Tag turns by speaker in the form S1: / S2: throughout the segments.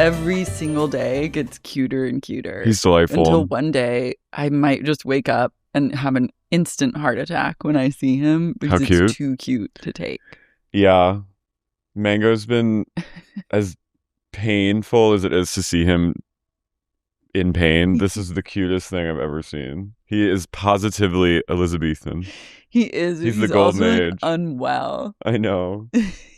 S1: every single day gets cuter and cuter.
S2: He's delightful.
S1: Until one day I might just wake up and have an instant heart attack when I see him because it's too cute to take.
S2: Yeah. Mango's been as painful as it is to see him in pain. This is the cutest thing I've ever seen. He is positively Elizabethan.
S1: He is.
S2: He's the golden
S1: also,
S2: age.
S1: Unwell.
S2: I know.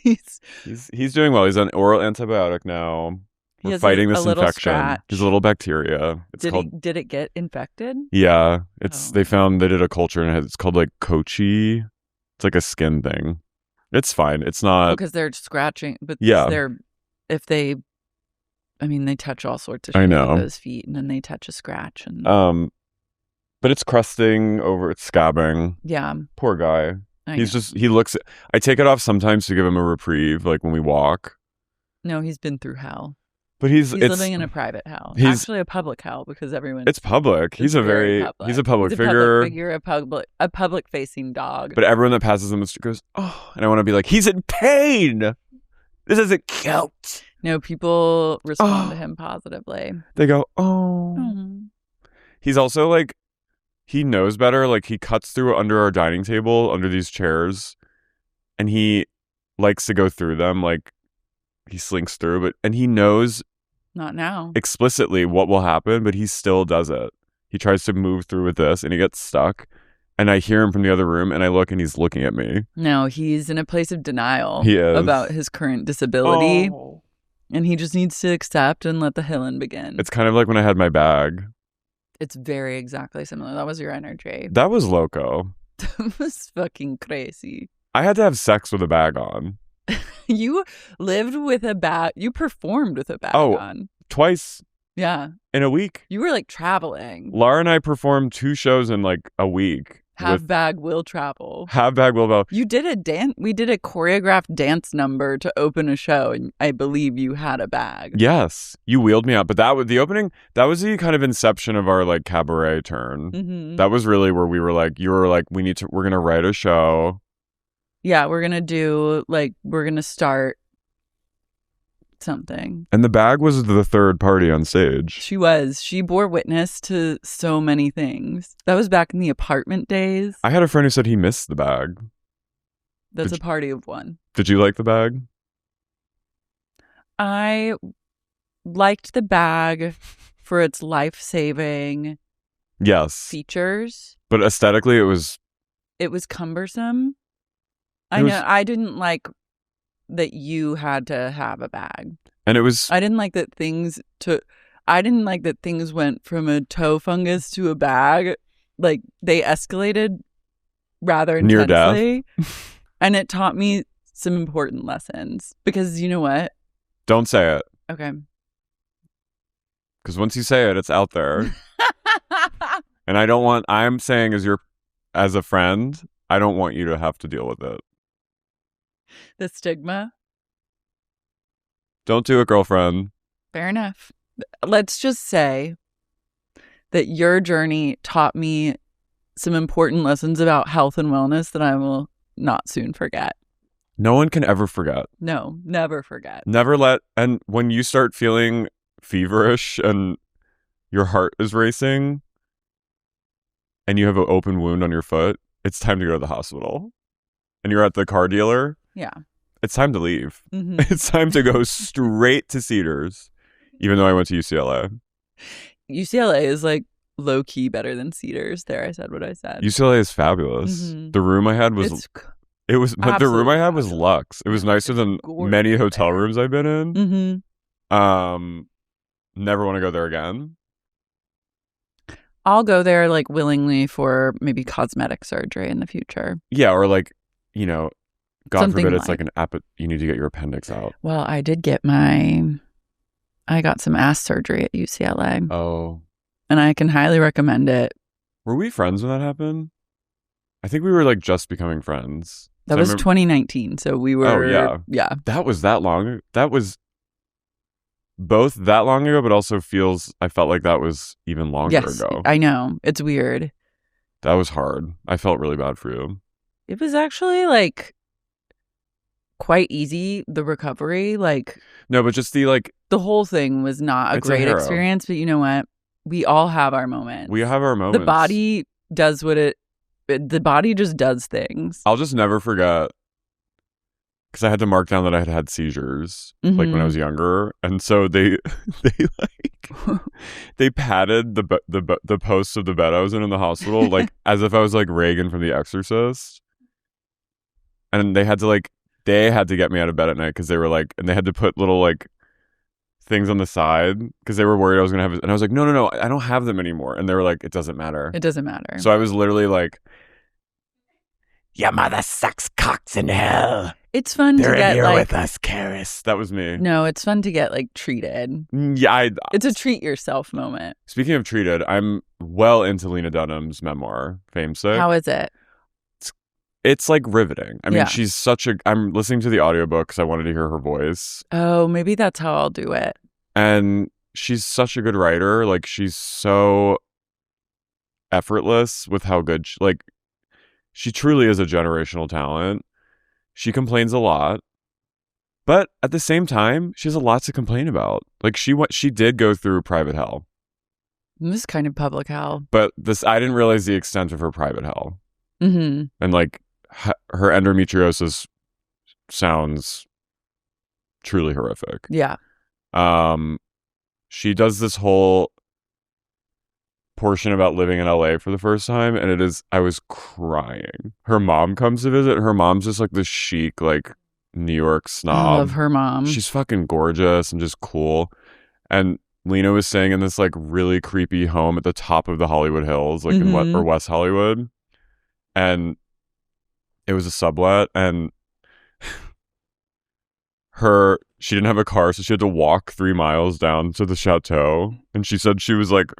S2: He's doing well. He's on oral antibiotic now. We're fighting this infection. There's a little bacteria.
S1: Did it get infected?
S2: Yeah. They did a culture and it's called like Kochi. It's like a skin thing. It's fine. It's not
S1: because they're scratching, but
S2: yeah.
S1: They touch all sorts of
S2: shit
S1: with those feet, and then they touch a scratch, and
S2: but it's crusting over, it's scabbing.
S1: Yeah,
S2: poor guy. I take it off sometimes to give him a reprieve, like when we walk.
S1: No, he's been through hell.
S2: But he's
S1: living in a private hell. Actually, a public hell because everyone.
S2: It's public. He's a public figure.
S1: A public facing dog.
S2: But everyone that passes him goes, oh, and I want to be like, he's in pain. This isn't cute.
S1: No, people respond to him positively.
S2: They go, oh. Mm-hmm. He's also like, he knows better. Like he cuts through under our dining table, under these chairs, and he likes to go through them. Like he slinks through, and he knows.
S1: Not now.
S2: Explicitly what will happen, but he still does it. He tries to move through with this and he gets stuck. And I hear him from the other room and I look and he's looking at me.
S1: No, he's in a place of denial
S2: he is.
S1: About his current disability. Oh. And he just needs to accept and let the healing begin.
S2: It's kind of like when I had my bag.
S1: It's very exactly similar. That was your energy.
S2: That was loco.
S1: That was fucking crazy.
S2: I had to have sex with a bag on.
S1: You lived with a bag. You performed with a bag on.
S2: Twice.
S1: Yeah.
S2: In a week.
S1: You were like traveling.
S2: Lara and I performed 2 shows in like a week.
S1: Have bag will travel.
S2: Have bag will travel.
S1: You did a dance. We did a choreographed dance number to open a show, and I believe you had a bag.
S2: Yes, you wheeled me out. But that was the opening. That was the kind of inception of our like cabaret turn.
S1: Mm-hmm.
S2: That was really where we were like, you were like, we're gonna write a show.
S1: Yeah, we're going to start something.
S2: And the bag was the third party on stage.
S1: She was. She bore witness to so many things. That was back in the apartment days.
S2: I had a friend who said he missed the bag.
S1: That's a party of one.
S2: Did you like the bag?
S1: I liked the bag for its life-saving features.
S2: But aesthetically, it was
S1: cumbersome. I didn't like that you had to have a bag.
S2: And it was...
S1: I didn't like that things went from a toe fungus to a bag. Like, they escalated rather intensely.
S2: Near death.
S1: And it taught me some important lessons. Because you know what?
S2: Don't say it.
S1: Okay.
S2: Because once you say it, it's out there. And I'm saying as a friend, I don't want you to have to deal with it.
S1: The stigma.
S2: Don't do it, girlfriend.
S1: Fair enough. Let's just say that your journey taught me some important lessons about health and wellness that I will not soon forget.
S2: No one can ever forget.
S1: No, never forget.
S2: And when you start feeling feverish and your heart is racing and you have an open wound on your foot, it's time to go to the hospital. And you're at the car dealer.
S1: Yeah.
S2: It's time to leave.
S1: Mm-hmm.
S2: It's time to go straight to Cedars, even though I went to UCLA.
S1: UCLA is like low-key better than Cedars. There, I said what I said.
S2: UCLA is fabulous. Mm-hmm. The room I had was... But the room I had was luxe. It was nicer than many hotel rooms I've been in.
S1: Mm-hmm.
S2: Never want to go there again.
S1: I'll go there like willingly for maybe cosmetic surgery in the future.
S2: Yeah, or like, God
S1: Something
S2: forbid it's like you need to get your appendix out.
S1: Well, I got some ass surgery at UCLA.
S2: Oh.
S1: And I can highly recommend it.
S2: Were we friends when that happened? I think we were like just becoming friends.
S1: That was 2019, so we were...
S2: Oh, yeah.
S1: Yeah.
S2: That was that long. That was both that long ago, but also I felt like that was even longer ago.
S1: I know. It's weird.
S2: That was hard. I felt really bad for you.
S1: It was actually like quite easy, the recovery. Like,
S2: no, but just the
S1: whole thing was not a great experience. But you know what? We all have our moments.
S2: We have our moments.
S1: The body does the body just does things.
S2: I'll just never forget, because I had to mark down that I had seizures like when I was younger, and so they they padded the posts of the bed I was in the hospital like as if I was like Reagan from The Exorcist, and they had to get me out of bed at night because they were like, and they had to put little like things on the side because they were worried I was gonna have it, and I was like, no, I don't have them anymore, and they were like, it doesn't matter. So I was literally like, your mother sucks cocks in hell.
S1: It's fun to get
S2: here
S1: like
S2: with us, Karis. That was me.
S1: No, it's fun to get like treated.
S2: Yeah,
S1: it's a treat yourself moment.
S2: Speaking of treated, I'm well into Lena Dunham's memoir, Famesick.
S1: How is it?
S2: It's like riveting. I mean, she's such a. I'm listening to the audiobook because I wanted to hear her voice.
S1: Oh, maybe that's how I'll do it.
S2: And she's such a good writer. Like, she's so effortless with how good she truly is a generational talent. She complains a lot, but at the same time, she has a lot to complain about. Like, she did go through private hell.
S1: This is kind of public hell.
S2: But I didn't realize the extent of her private hell.
S1: Mm-hmm.
S2: And like her endometriosis sounds truly horrific.
S1: Yeah.
S2: She does this whole portion about living in LA for the first time, and I was crying. Her mom comes to visit. Her mom's just like this chic, like New York snob.
S1: I love her mom.
S2: She's fucking gorgeous and just cool. And Lena was staying in this like really creepy home at the top of the Hollywood Hills, like in West Hollywood. And it was a sublet, and she didn't have a car, so she had to walk 3 miles down to the chateau. And she said she was like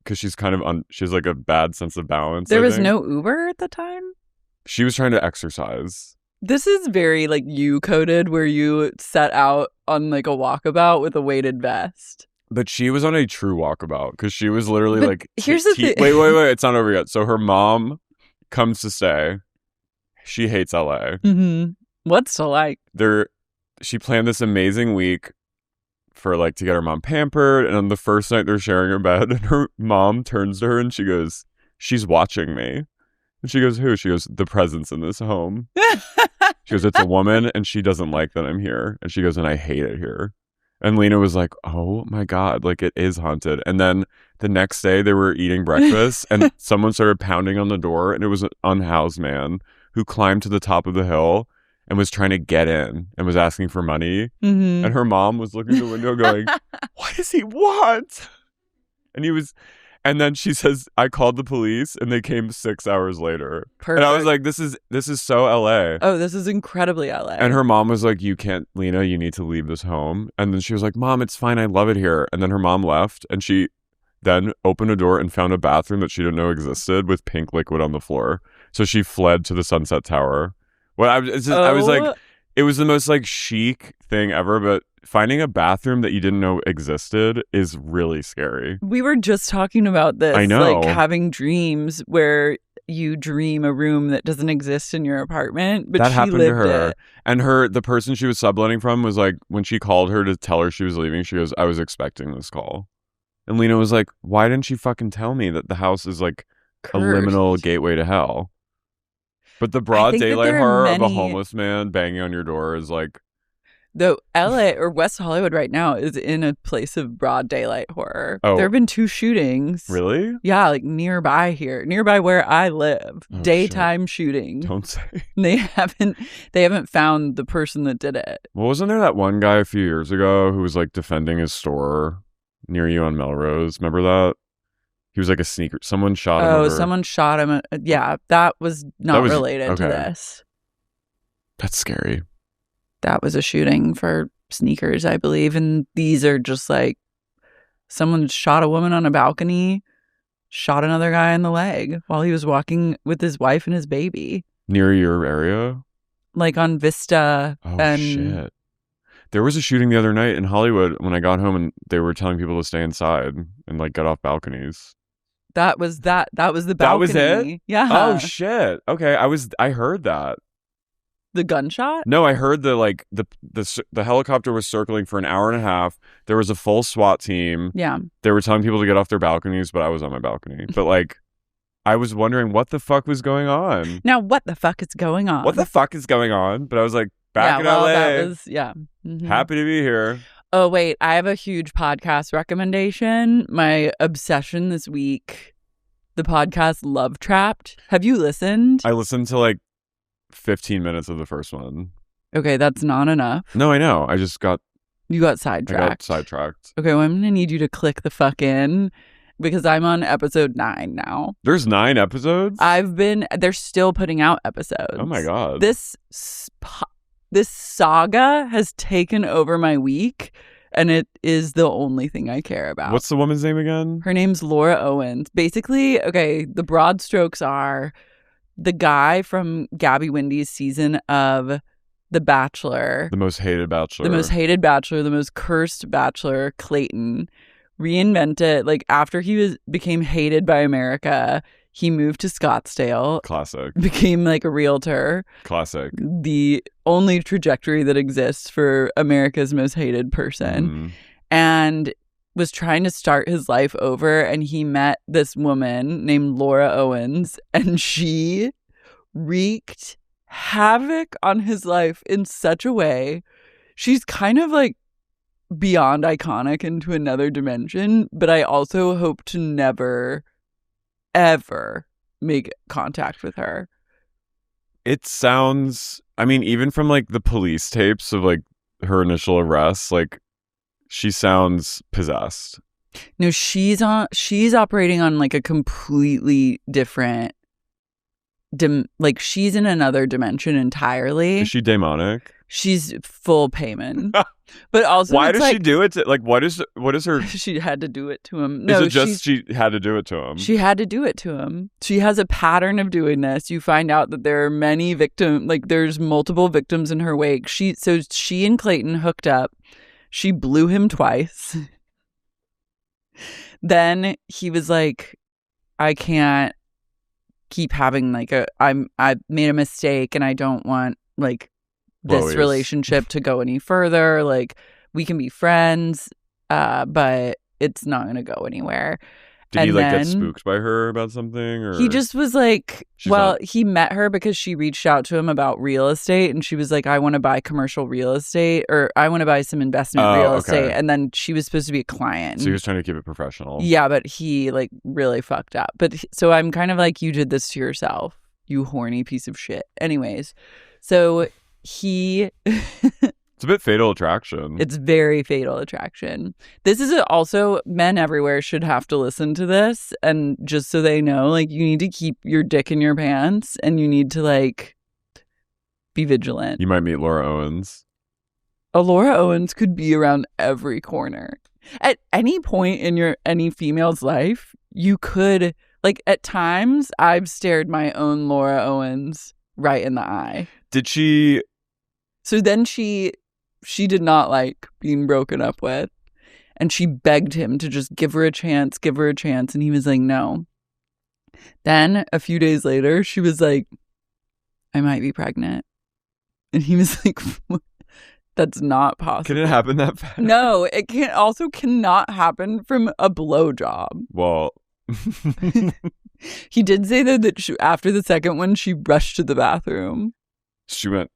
S2: because she's kind of she has like a bad sense of balance.
S1: There was no Uber at the time?
S2: She was trying to exercise.
S1: This is very like you coded, where you set out on like a walkabout with a weighted vest.
S2: But she was on a true walkabout because she was literally like,
S1: here's the thing.
S2: Wait, it's not over yet. So her mom comes to stay. She hates LA.
S1: Mm-hmm. What's to like?
S2: She planned this amazing week for like to get her mom pampered, and on the first night they're sharing her bed, and her mom turns to her and she goes, "She's watching me." And she goes, "Who?" She goes, "The presence in this home." She goes, "It's a woman, and she doesn't like that I'm here." And she goes, "And I hate it here." And Lena was like, "Oh my God, like it is haunted." And then the next day they were eating breakfast and someone started pounding on the door, and it was an unhoused man who climbed to the top of the hill and was trying to get in and was asking for money. Mm-hmm. And her mom was looking through the window going, "What does he want?" And then she says, "I called the police and they came 6 hours later." Perfect. And I was like, this is so LA.
S1: Oh, this is incredibly LA.
S2: And her mom was like, "You can't, Lena, you need to leave this home." And then she was like, "Mom, it's fine. I love it here." And then her mom left, and she then opened a door and found a bathroom that she didn't know existed with pink liquid on the floor. So she fled to the Sunset Tower. Well, I was like, it was the most like chic thing ever, but finding a bathroom that you didn't know existed is really scary.
S1: We were just talking about this.
S2: I know.
S1: Like having dreams where you dream a room that doesn't exist in your apartment, but
S2: that
S1: she
S2: happened
S1: lived
S2: to her.
S1: it.
S2: And the person she was subletting from was like, when she called her to tell her she was leaving, she goes, "I was expecting this call." And Lena was like, "Why didn't you fucking tell me that the house is like
S1: Cursed.
S2: A liminal gateway to hell?" But the broad daylight horror of a homeless man banging on your door is like...
S1: Though LA or West Hollywood right now is in a place of broad daylight horror.
S2: Oh.
S1: There have been 2 shootings.
S2: Really?
S1: Yeah, like nearby where I live.
S2: Oh,
S1: daytime shootings.
S2: Don't say.
S1: They haven't found the person that did it.
S2: Well, wasn't there that one guy a few years ago who was like defending his store near you on Melrose? Remember that? He was like a sneaker. Someone shot him.
S1: Oh, someone shot him. Yeah, that was not related to this.
S2: That's scary.
S1: That was a shooting for sneakers, I believe. And these are just like someone shot a woman on a balcony, shot another guy in the leg while he was walking with his wife and his baby.
S2: Near your area?
S1: Like on Vista.
S2: Oh, shit. There was a shooting the other night in Hollywood when I got home, and they were telling people to stay inside and like get off balconies.
S1: That was the balcony.
S2: That was it?
S1: Yeah.
S2: Oh shit. Okay, I heard that.
S1: The gunshot?
S2: No, I heard the helicopter was circling for an hour and a half. There was a full SWAT team.
S1: Yeah.
S2: They were telling people to get off their balconies, but I was on my balcony. But like, I was wondering what the fuck was going on.
S1: Now, what the fuck is going on?
S2: What the fuck is going on? But I was like, back in LA.
S1: That was,
S2: Happy to be here.
S1: Oh, wait. I have a huge podcast recommendation. My obsession this week, the podcast Love Trapped. Have you listened?
S2: I listened to like 15 minutes of the first one.
S1: Okay, that's not enough.
S2: No, I know.
S1: You got sidetracked.
S2: I got sidetracked.
S1: Okay, well, I'm going to need you to click the fuck in because I'm on episode 9 now.
S2: There's 9 episodes?
S1: They're still putting out episodes.
S2: Oh my God.
S1: This saga has taken over my week, and it is the only thing I care about.
S2: What's the woman's name again?
S1: Her name's Laura Owens. Basically, okay, the broad strokes are the guy from Gabby Wendy's season of The Bachelor.
S2: The most hated bachelor.
S1: The most cursed bachelor, Clayton, reinvented, like after he became hated by America, he moved to Scottsdale.
S2: Classic.
S1: Became like a realtor.
S2: Classic.
S1: The only trajectory that exists for America's most hated person. And was trying to start his life over, and he met this woman named Laura Owens, and she wreaked havoc on his life in such a way. She's kind of like beyond iconic into another dimension, but I also hope to never, ever make contact with her.
S2: It sounds, I mean, even from like the police tapes of like her initial arrest, like she sounds possessed.
S1: No, she's operating on like a completely different like she's in another dimension entirely.
S2: Is she demonic?
S1: She's full payment. But also,
S2: why does she do it to, like, what is her
S1: she had to do it to him.
S2: No, is it just she had to do it to him?
S1: She had to do it to him. She has a pattern of doing this. You find out that there are many victims, like there's multiple victims in her wake. She and Clayton hooked up. She blew him twice. Then he was like, I can't keep having like I made a mistake and I don't want like this relationship to go any further. Like we can be friends, but it's not going to go anywhere.
S2: Did he like get spooked by her about something? Or
S1: he just was like, he met her because she reached out to him about real estate, and she was like, I want to buy commercial real estate, or I want to buy some investment real estate. And then she was supposed to be a client.
S2: So he was trying to keep it professional.
S1: Yeah, but he like really fucked up. But so I'm kind of like, you did this to yourself, you horny piece of shit. Anyways, so he
S2: it's a bit Fatal Attraction.
S1: It's very Fatal Attraction. This is also, men everywhere should have to listen to this, and just so they know, like, you need to keep your dick in your pants, and you need to like be vigilant.
S2: You might meet Laura Owens.
S1: A Laura Owens could be around every corner. At any point in any female's life, you could, like, at times I've stared my own Laura Owens right in the eye.
S2: Did she?
S1: So then she did not like being broken up with, and she begged him to just give her a chance, and he was like, no. Then a few days later, she was like, I might be pregnant. And he was like, that's not possible.
S2: Can it happen that fast?
S1: No, it cannot happen from a blowjob.
S2: Well,
S1: he did say that after the second one, she rushed to the bathroom.
S2: She went.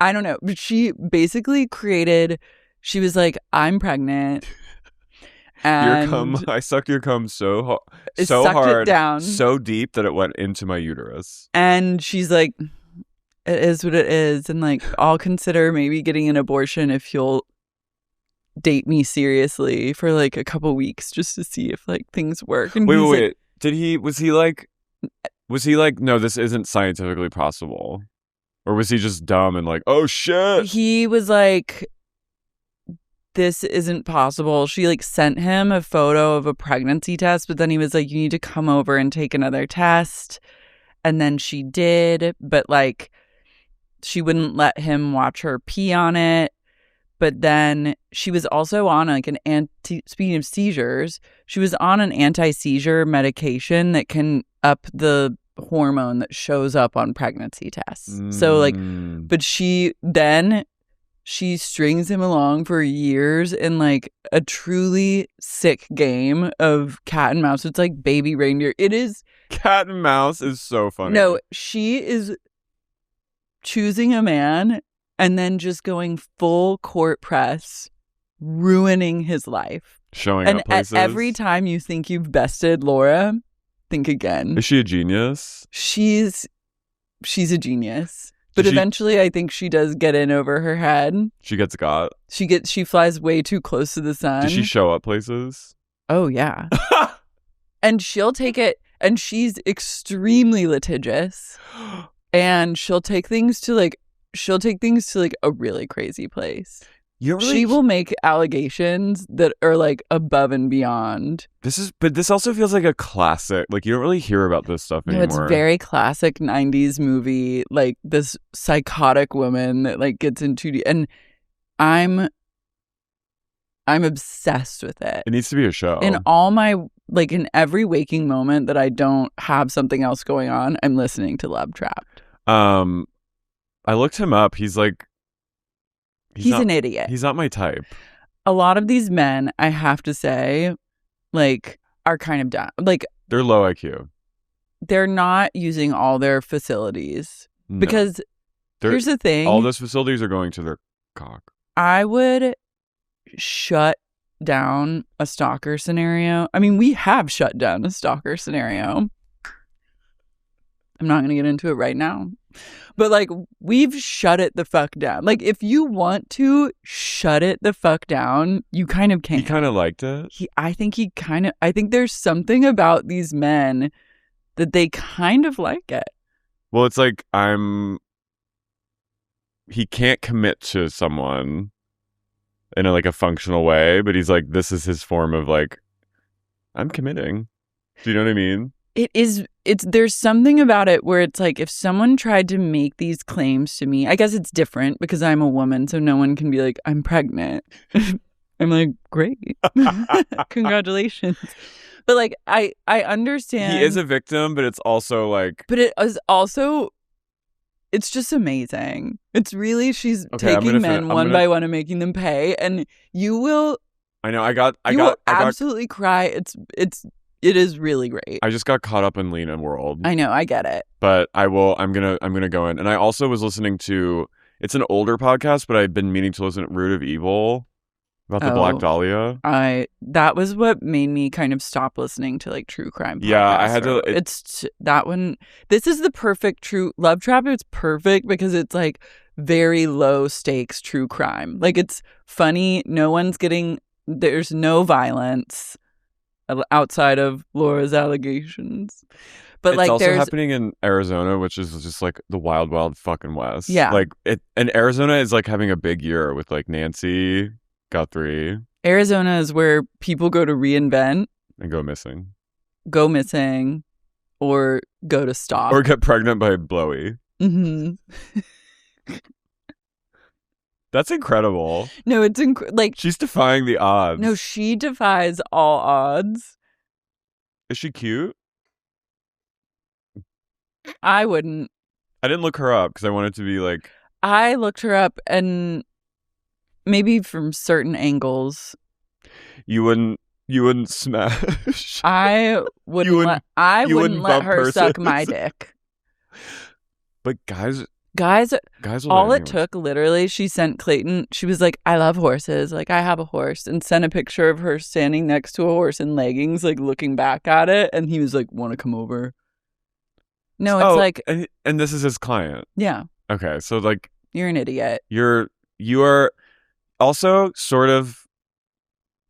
S1: I don't know, but she basically she was like, I'm pregnant. And
S2: I sucked your cum so hard,
S1: it down
S2: so deep that it went into my uterus.
S1: And she's like, it is what it is. And like, I'll consider maybe getting an abortion if you'll date me seriously for like a couple weeks just to see if like things work. And
S2: wait. Was he like, no, this isn't scientifically possible? Or was he just dumb and like, oh shit?
S1: He was like, this isn't possible. She like sent him a photo of a pregnancy test, but then he was like, you need to come over and take another test. And then she did, but like she wouldn't let him watch her pee on it. But then she was also on like speaking of seizures, she was on an anti-seizure medication that can up the hormone that shows up on pregnancy tests. So like, but she strings him along for years in like a truly sick game of cat and mouse. It's like baby reindeer. It is.
S2: Cat and mouse is so funny.
S1: No, she is choosing a man and then just going full court press, ruining his life.
S2: Showing up places.
S1: And every time you think you've bested Laura, think again.
S2: Is she a genius?
S1: She's a genius. But eventually I think she does get in over her head.
S2: She gets got.
S1: She flies way too close to the sun.
S2: Does she show up places?
S1: Oh yeah. And she'll take it, and she's extremely litigious. And she'll take things to like a really crazy place. She will make allegations that are like above and beyond.
S2: But this also feels like a classic. Like you don't really hear about this stuff anymore.
S1: It's very classic 90s movie, like this psychotic woman that like gets into, and I'm obsessed with it.
S2: It needs to be a show.
S1: In all my, like in every waking moment that I don't have something else going on, I'm listening to Love Trapped.
S2: I looked him up. He's like,
S1: He's an idiot.
S2: He's not my type.
S1: A lot of these men, I have to say, like, are kind of dumb. Like,
S2: they're low IQ.
S1: They're not using all their facilities. No. Because here's the thing.
S2: All those facilities are going to their cock.
S1: I would shut down a stalker scenario. I mean, we have shut down a stalker scenario. I'm not going to get into it right now. But, like, we've shut it the fuck down. Like, if you want to shut it the fuck down, you kind of can.
S2: He kind of liked it?
S1: I think there's something about these men that they kind of like it.
S2: Well, it's like, he can't commit to someone in a functional way, but he's like, this is his form of, like, I'm committing. Do you know what I mean? There's something about it where it's like, if someone tried to make these claims to me, I guess it's different because I'm a woman, so no one can be like, I'm pregnant. I'm like, great. Congratulations. But like, I understand. He is a victim, but it's also like.
S1: But it is also, it's just amazing. It's really, she's taking men one by one and making them pay. And you will.
S2: I know. I
S1: will absolutely cry. It is really great.
S2: I just got caught up in Lena world.
S1: I know, I get it.
S2: But I'm gonna go in. And I also was listening to, it's an older podcast, but I've been meaning to listen to Root of Evil about the Black Dahlia.
S1: That was what made me kind of stop listening to like true crime podcasts.
S2: Yeah, I had to.
S1: It's that one. This is the perfect true Love Trap. It's perfect because it's like very low stakes true crime. Like it's funny. There's no violence outside of Laura's allegations, but
S2: it's
S1: like
S2: also
S1: there's
S2: happening in Arizona, which is just like the wild fucking west.
S1: Yeah,
S2: like and Arizona is like having a big year with like Nancy Guthrie.
S1: Arizona is where people go to reinvent
S2: and go missing,
S1: or go to stop,
S2: or get pregnant by Blowy.
S1: Mm-hmm.
S2: That's incredible.
S1: No, it's like
S2: she's defying the odds.
S1: No, she defies all odds.
S2: Is she cute?
S1: I wouldn't.
S2: I didn't look her up because I wanted to be like.
S1: I looked her up, and maybe from certain angles.
S2: You wouldn't smash.
S1: I wouldn't let her suck my dick.
S2: But guys
S1: all it took, literally, she sent Clayton, she was like, I love horses, like I have a horse, and sent a picture of her standing next to a horse in leggings, like looking back at it, and he was like, want to come over? No, it's like,
S2: and this is his client.
S1: Yeah.
S2: Okay, so like,
S1: you're an idiot.
S2: You are also sort of,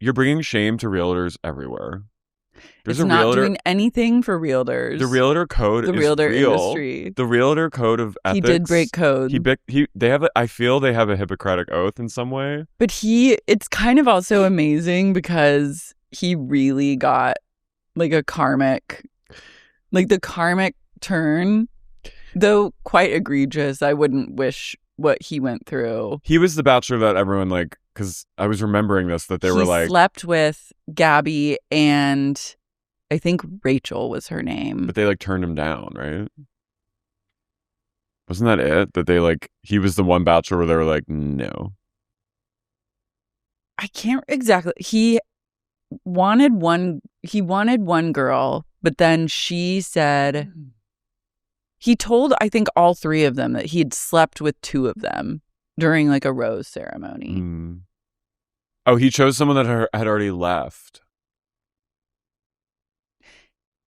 S2: you're bringing shame to realtors everywhere.
S1: It's not doing anything for realtors.
S2: The realtor code is
S1: realtor
S2: real.
S1: Industry.
S2: The realtor code of ethics.
S1: He did break code.
S2: I feel they have a Hippocratic oath in some way.
S1: But it's kind of also amazing because he really got like the karmic turn, though quite egregious. I wouldn't wish what he went through.
S2: He was the bachelor that everyone like, because I was remembering this, that they were like.
S1: He slept with Gabby and I think Rachel was her name.
S2: But they like turned him down, right? Wasn't that it? That they like, he was the one bachelor where they were like, no.
S1: I can't exactly. He wanted one girl, but then she said he told, I think, all three of them that he had slept with two of them during like a rose ceremony.
S2: Oh, he chose someone that had already left.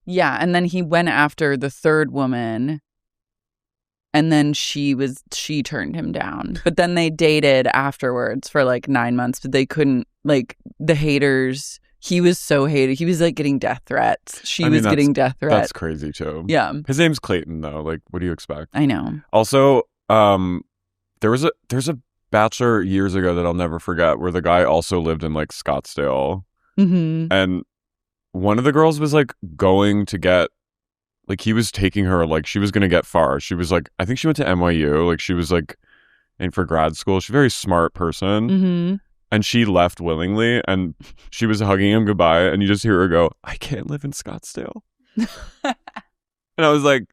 S1: Yeah, and then he went after the third woman, and then she turned him down. But then they dated afterwards for like 9 months, but they couldn't, like, the haters. He was so hated. He was like getting death threats. She was getting death threats.
S2: That's crazy too.
S1: Yeah.
S2: His name's Clayton though. Like, what do you expect?
S1: I know.
S2: Also, there's a bachelor years ago that I'll never forget where the guy also lived in like Scottsdale. And one of the girls was like going to get, like, he was taking her, like, she was going to get far. She was like, I think she went to NYU. Like, she was like in for grad school. She's a very smart person. And she left willingly, and she was hugging him goodbye, and you just hear her go, I can't live in Scottsdale. And I was like,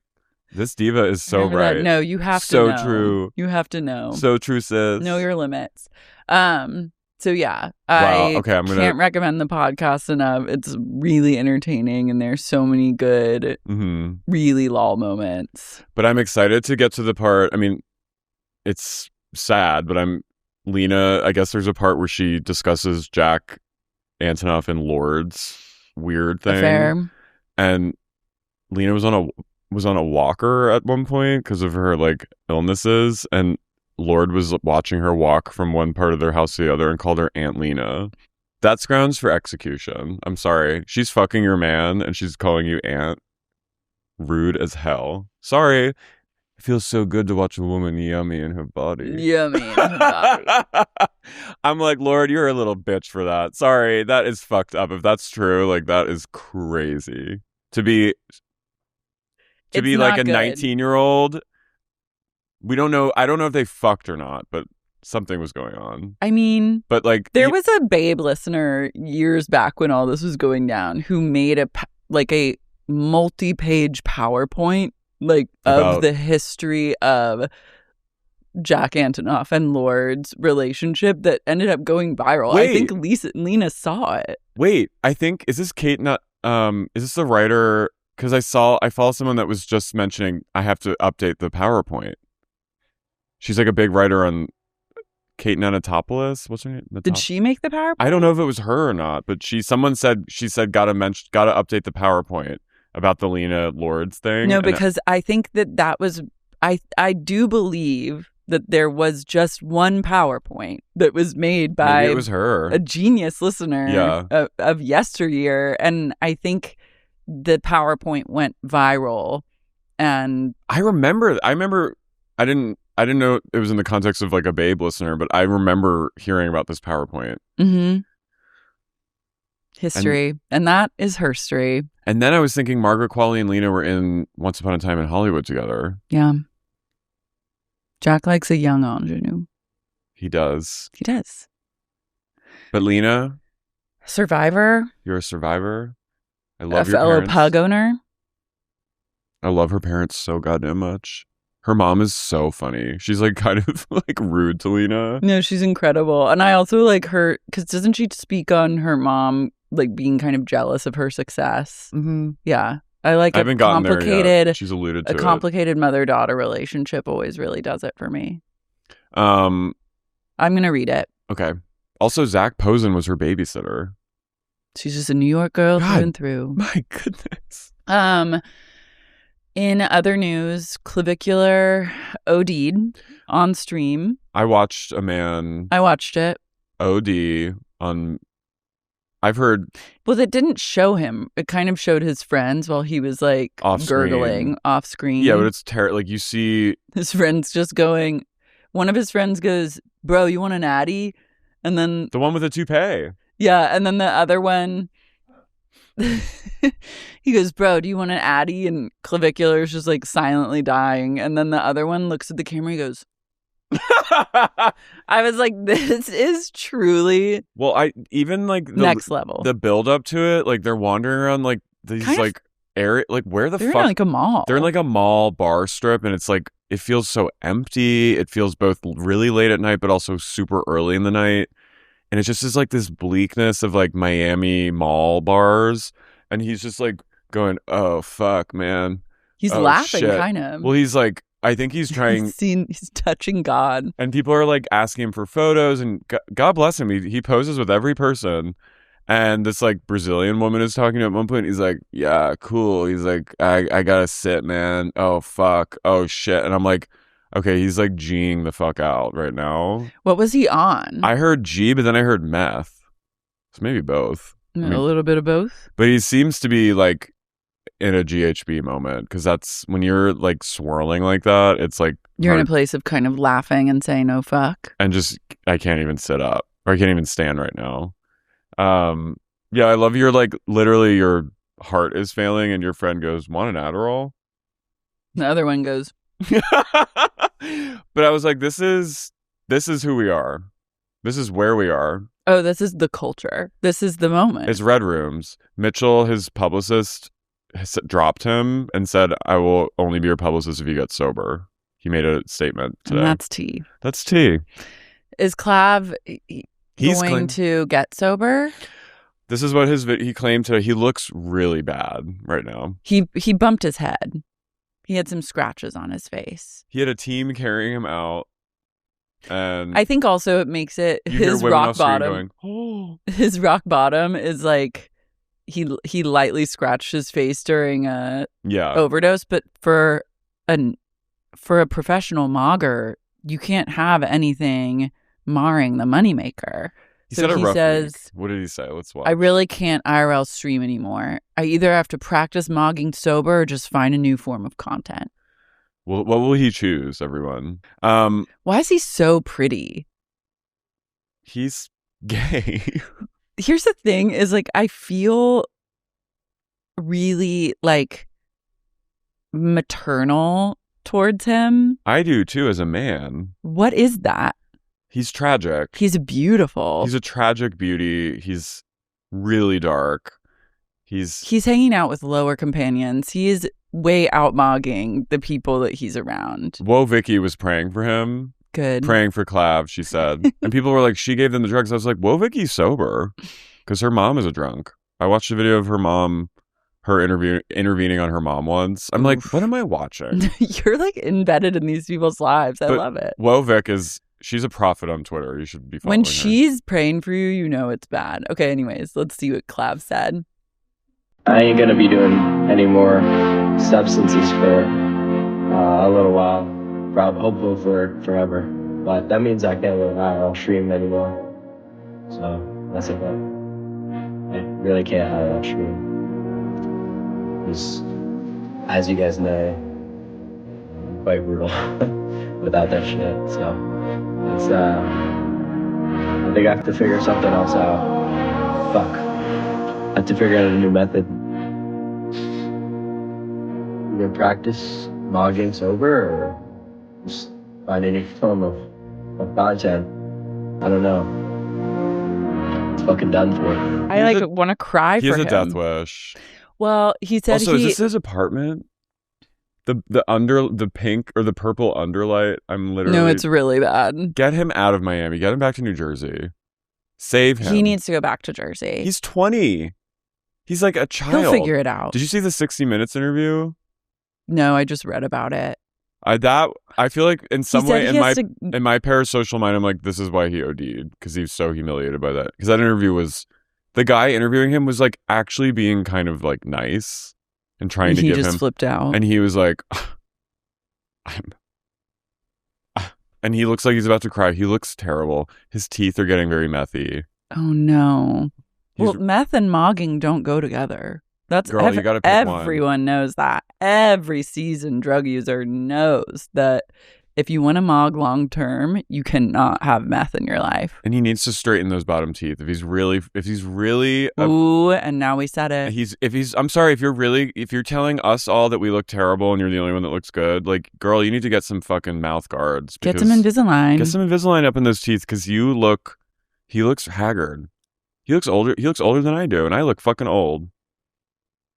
S2: this diva is so right.
S1: No, you have to know. So true. You have to know.
S2: So true, sis.
S1: Know your limits. So yeah,
S2: wow. Okay,
S1: can't recommend the podcast enough. It's really entertaining, and there's so many good, really lol moments.
S2: But I'm excited to get to the part. I mean, it's sad, but Lena, I guess there's a part where she discusses Jack Antonoff and Lord's weird thing.
S1: Affair.
S2: And Lena was on a walker at one point because of her like illnesses, and Lord was watching her walk from one part of their house to the other and called her Aunt Lena. That's grounds for execution. I'm sorry. She's fucking your man and she's calling you aunt. Rude as hell. Sorry. It feels so good to watch a woman yummy in her body.
S1: Yummy in her body.
S2: I'm like, Lord, you're a little bitch for that. Sorry. That is fucked up. If that's true, like, that is crazy. To be like a 19-year-old. We don't know. I don't know if they fucked or not, but something was going on.
S1: I mean,
S2: but like
S1: there was a babe listener years back when all this was going down who made a multi-page PowerPoint of the history of Jack Antonoff and Lord's relationship that ended up going viral.
S2: Wait.
S1: I think Lena saw it.
S2: Wait, is this Kate? Not is this the writer? Because I follow someone that was just mentioning I have to update the PowerPoint. She's like a big writer on Kate Nanotopoulos. What's her name?
S1: Did she make the PowerPoint?
S2: I don't know if it was her or not, but someone said gotta update the PowerPoint about the Lena Lords thing.
S1: No, because I think that was I do believe that there was just one PowerPoint that was made by
S2: Maybe it was her, a
S1: genius listener of yesteryear, and I think the PowerPoint went viral. And I remember
S2: I didn't know it was in the context of like a babe listener, but I remember hearing about this PowerPoint.
S1: History. And that is herstory.
S2: And then I was thinking Margaret Qualley and Lena were in Once Upon a Time in Hollywood together.
S1: Yeah. Jack likes a young ingenue.
S2: He does.
S1: He does.
S2: But Lena?
S1: Survivor.
S2: You're a survivor. I love
S1: a
S2: your
S1: fellow
S2: parents.
S1: pug owner.
S2: I love her parents so goddamn much. Her mom is so funny. She's like kind of like rude to Lena.
S1: No, she's incredible. And I also like her because doesn't she speak on her mom like being kind of jealous of her success? Yeah. I like
S2: haven't gotten there yet. She's alluded to
S1: a complicated mother-daughter relationship always really does it for me. I'm going to read it.
S2: Okay. Also, Zach Posen was her babysitter.
S1: She's just a New York girl through and through.
S2: My goodness.
S1: In other news, Clavicular OD'd on stream.
S2: I watched a man.
S1: I watched it.
S2: OD on. I've heard.
S1: Well, it didn't show him. It kind of showed his friends while he was like gurgling off screen.
S2: Yeah, but it's terrible. Like you see
S1: his friends just going. One of his friends goes, "Bro, you want an Addy?" And then
S2: the one with the toupee.
S1: Yeah, and then the other one. He goes, "Bro, do you want an Addy?" And Clavicular is just like silently dying. And then the other one looks at the camera and goes, I was like, this is truly
S2: well, I even like
S1: next level.
S2: The build up to it, like they're wandering around like these
S1: kind
S2: like area, like where the
S1: they're
S2: fuck?
S1: in like a mall.
S2: They're in like a mall bar strip, and it's like it feels so empty. It feels both really late at night, but also super early in the night. And it just is like this bleakness of like Miami mall bars. And he's just like going, oh, fuck, man.
S1: He's
S2: Oh,
S1: laughing,
S2: shit.
S1: kind of.
S2: Well, he's like, I think he's trying.
S1: He's touching God.
S2: And people are like asking him for photos. And God bless him. He poses with every person. And this like Brazilian woman is talking to him at one point. He's like, yeah, cool. He's like, I gotta sit, man. Oh, fuck. Oh, shit. And I'm like, okay, he's like G'ing the fuck out right now.
S1: What was he on?
S2: I heard G, but then I heard meth. So maybe both.
S1: A little bit of both.
S2: But he seems to be like in a GHB moment, because that's when you're like swirling like that. It's like
S1: you're in a place of kind of laughing and saying, oh, fuck.
S2: And just, I can't even sit up, or I can't even stand right now. Yeah, I love your like literally your heart is failing and your friend goes, want an Adderall?
S1: The other one goes.
S2: But I was like, this is who we are. This is where we are.
S1: Oh, this is the culture. This is the moment.
S2: It's Red Rooms. Mitchell, his publicist, dropped him and said, I will only be your publicist if you get sober. He made a statement today.
S1: And that's tea.
S2: That's tea.
S1: Is Clav going to get sober?
S2: This is what he claimed today. He looks really bad right now.
S1: He bumped his head. He had some scratches on his face.
S2: He had a team carrying him out. And
S1: I think also it makes it his rock bottom.
S2: Going, oh.
S1: His rock bottom is like he lightly scratched his face during a overdose, but for a professional mogger, you can't have anything marring the moneymaker.
S2: He says, what did he say? Let's watch.
S1: I really can't IRL stream anymore. I either have to practice mogging sober or just find a new form of content.
S2: Well, what will he choose, everyone?
S1: Why is he so pretty?
S2: He's gay.
S1: Here's the thing is like, I feel really like maternal towards him.
S2: I do too, as a man.
S1: What is that?
S2: He's tragic.
S1: He's beautiful.
S2: He's a tragic beauty. He's really dark. He's
S1: hanging out with lower companions. He is way out-mogging the people that he's around.
S2: Whoa, Vicky was praying for him.
S1: Good.
S2: Praying for Clav, she said. And people were like, she gave them the drugs. I was like, whoa, Vicky's sober. Because her mom is a drunk. I watched a video of her mom, intervening on her mom once. I'm like, what am I watching?
S1: You're like embedded in these people's lives. I love it.
S2: Whoa, Vic she's a prophet on Twitter. You should be following
S1: when
S2: her.
S1: She's praying for you, you know it's bad. Okay, anyways, let's see what Clav said.
S3: I ain't gonna be doing any more substances for a little while. Hopefully for forever. But that means I can't really IRL stream anymore. So that's it. I really can't IRL stream. Because, as you guys know, I'm quite brutal without that shit. So it's I think I have to figure something else out. Fuck. I have to figure out a new method. You gonna practice mogging sober or just find any form of content? I don't know. It's fucking done for.
S1: I want to cry for him.
S2: He has a death wish.
S1: Well, he said
S2: also, is this his apartment? The pink or the purple underlight. I'm literally.
S1: No, it's really bad.
S2: Get him out of Miami. Get him back to New Jersey. Save him.
S1: He needs to go back to Jersey.
S2: He's 20. He's like a child.
S1: He'll figure it out.
S2: Did you see the 60 Minutes interview?
S1: No, I just read about it.
S2: I feel like in some way in my parasocial mind, I'm like, this is why he OD'd, because he was so humiliated by that. Because that interview was, the guy interviewing him was like actually being kind of like nice and trying to give him. He
S1: just flipped out,
S2: and he was like, and he looks like he's about to cry. He looks terrible. His teeth are getting very methy.
S1: Oh no. Well, meth and mogging don't go together. That's
S2: girl, you gotta pick
S1: everyone
S2: one.
S1: Knows that. Every seasoned drug user knows that if you want to mog long term, you cannot have meth in your life.
S2: And he needs to straighten those bottom teeth. If he's really
S1: ooh, and now we said it.
S2: I'm sorry, if you're telling us all that we look terrible and you're the only one that looks good, like, girl, you need to get some fucking mouth guards.
S1: Get some Invisalign.
S2: Get some Invisalign up in those teeth, because he looks haggard. He looks older than I do, and I look fucking old.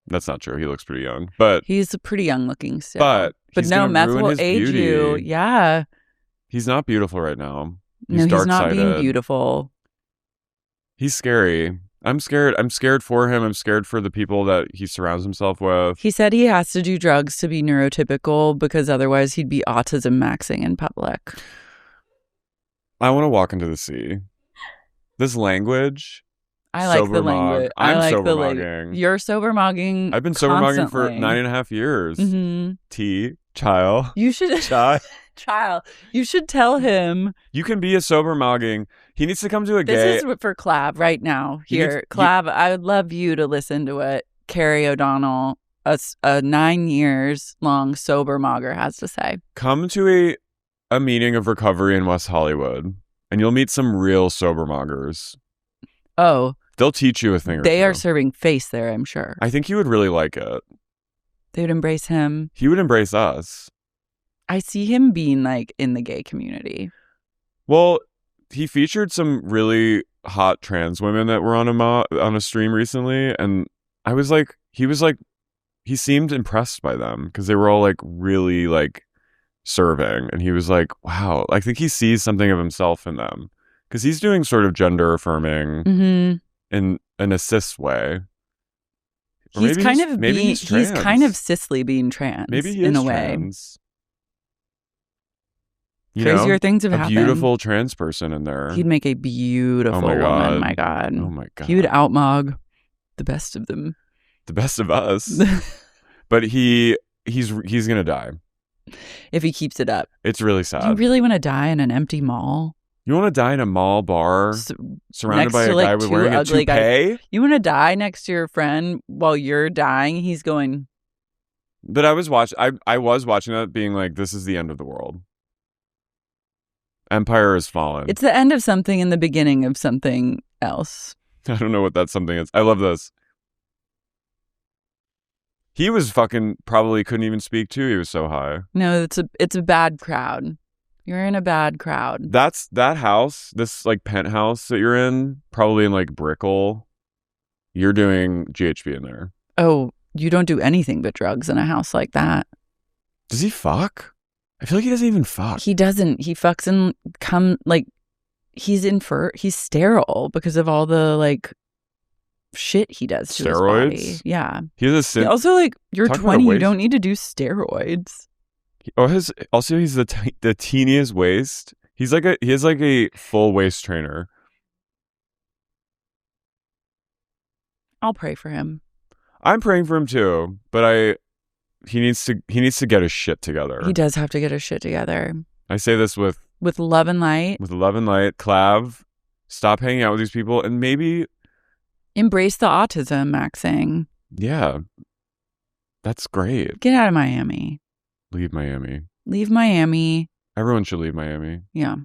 S2: That's not true. He looks pretty young, but
S1: he's pretty young looking still.
S2: But
S1: no, meth
S2: ruin
S1: will
S2: his
S1: age
S2: beauty.
S1: you. Yeah.
S2: He's not beautiful right now.
S1: He's not being beautiful.
S2: He's scary. I'm scared. I'm scared for him. I'm scared for the people that he surrounds himself with.
S1: He said he has to do drugs to be neurotypical because otherwise he'd be autism-maxxing in public.
S2: I want to walk into the sea. This language.
S1: I like the language.
S2: I'm sober mogging.
S1: You're sober mogging.
S2: I've been sober mogging for 9.5 years. Child.
S1: You should. Child. You should tell him.
S2: You can be a sober mogging. He needs to come to a gay.
S1: This is for Clav right now. Clav, I would love you to listen to what Carey O'Donnell, a 9 years long sober mogger, has to say.
S2: Come to a meeting of recovery in West Hollywood, and you'll meet some real sober moggers.
S1: Oh.
S2: They'll teach you a thing or
S1: They
S2: two.
S1: are serving face there, I'm sure.
S2: I think you would really like it.
S1: They would embrace him.
S2: He would embrace us.
S1: I see him being like in the gay community.
S2: Well, he featured some really hot trans women that were on a stream recently, and he seemed impressed by them because they were all like really like serving, and he was like, wow, I think he sees something of himself in them because he's doing sort of gender affirming in an assist way.
S1: He's kind of cisly being trans.
S2: Maybe he
S1: in
S2: is
S1: a way.
S2: Trans.
S1: Crazier things have happened.
S2: A beautiful trans person in there.
S1: He'd make a beautiful woman. My God.
S2: Oh my God.
S1: He would outmog the best of them.
S2: The best of us. But he's gonna die.
S1: If he keeps it up.
S2: It's really sad.
S1: Do you really want to die in an empty mall?
S2: You want to die in a mall bar surrounded by a guy wearing a toupee? Guys.
S1: You want to die next to your friend while you're dying? He's going.
S2: But I was watching that being like, this is the end of the world. Empire has fallen.
S1: It's the end of something and the beginning of something else.
S2: I don't know what that something is. I love this. He was fucking probably couldn't even speak too. He was so high.
S1: No, it's a bad crowd. You're in a bad crowd.
S2: That house, this like penthouse that you're in, probably in like Brickell. You're doing GHB in there.
S1: Oh, you don't do anything but drugs in a house like that.
S2: Does he fuck? I feel like he doesn't even fuck.
S1: He doesn't. He fucks and he's sterile because of all the like shit he does to
S2: steroids?
S1: His body. Yeah.
S2: He has a
S1: also like you're 20, you don't need to do steroids.
S2: He's the teeniest waist. He has like a full waist trainer.
S1: I'll pray for him.
S2: I'm praying for him too, but he needs to get his shit together.
S1: He does have to get his shit together.
S2: I say this with
S1: love and light.
S2: With love and light. Clav, stop hanging out with these people and maybe
S1: embrace the autism-maxxing.
S2: Yeah. That's great.
S1: Get out of Miami.
S2: Leave Miami.
S1: Leave Miami.
S2: Everyone should leave Miami.
S1: Yeah.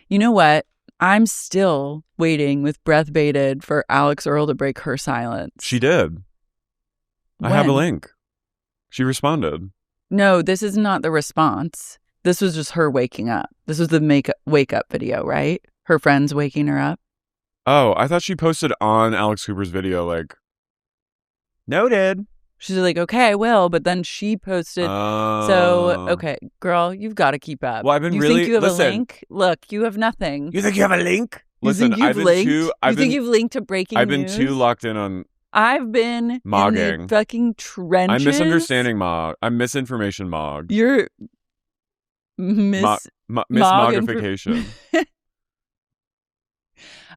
S1: You know what? I'm still waiting with breath bated for Alix Earle to break her silence.
S2: She did.
S1: When?
S2: I have a link. She responded.
S1: No, this is not the response. This was just her waking up. This was the wake up video, right? Her friends waking her up.
S2: Oh, I thought she posted on Alex Cooper's video like, noted.
S1: She's like, okay, I will. But then she posted. So, okay, girl, you've got to keep up.
S2: Well, I've been
S1: you
S2: really.
S1: Think you have
S2: listen,
S1: a link? Look, you have nothing.
S2: You think you have a link? Listen,
S1: you think you've linked to breaking
S2: I've been
S1: news?
S2: too locked in on.
S1: I've been
S2: mogging.
S1: In the fucking trenches.
S2: I'm misunderstanding mog. I'm misinformation mog.
S1: You're
S2: mismogification.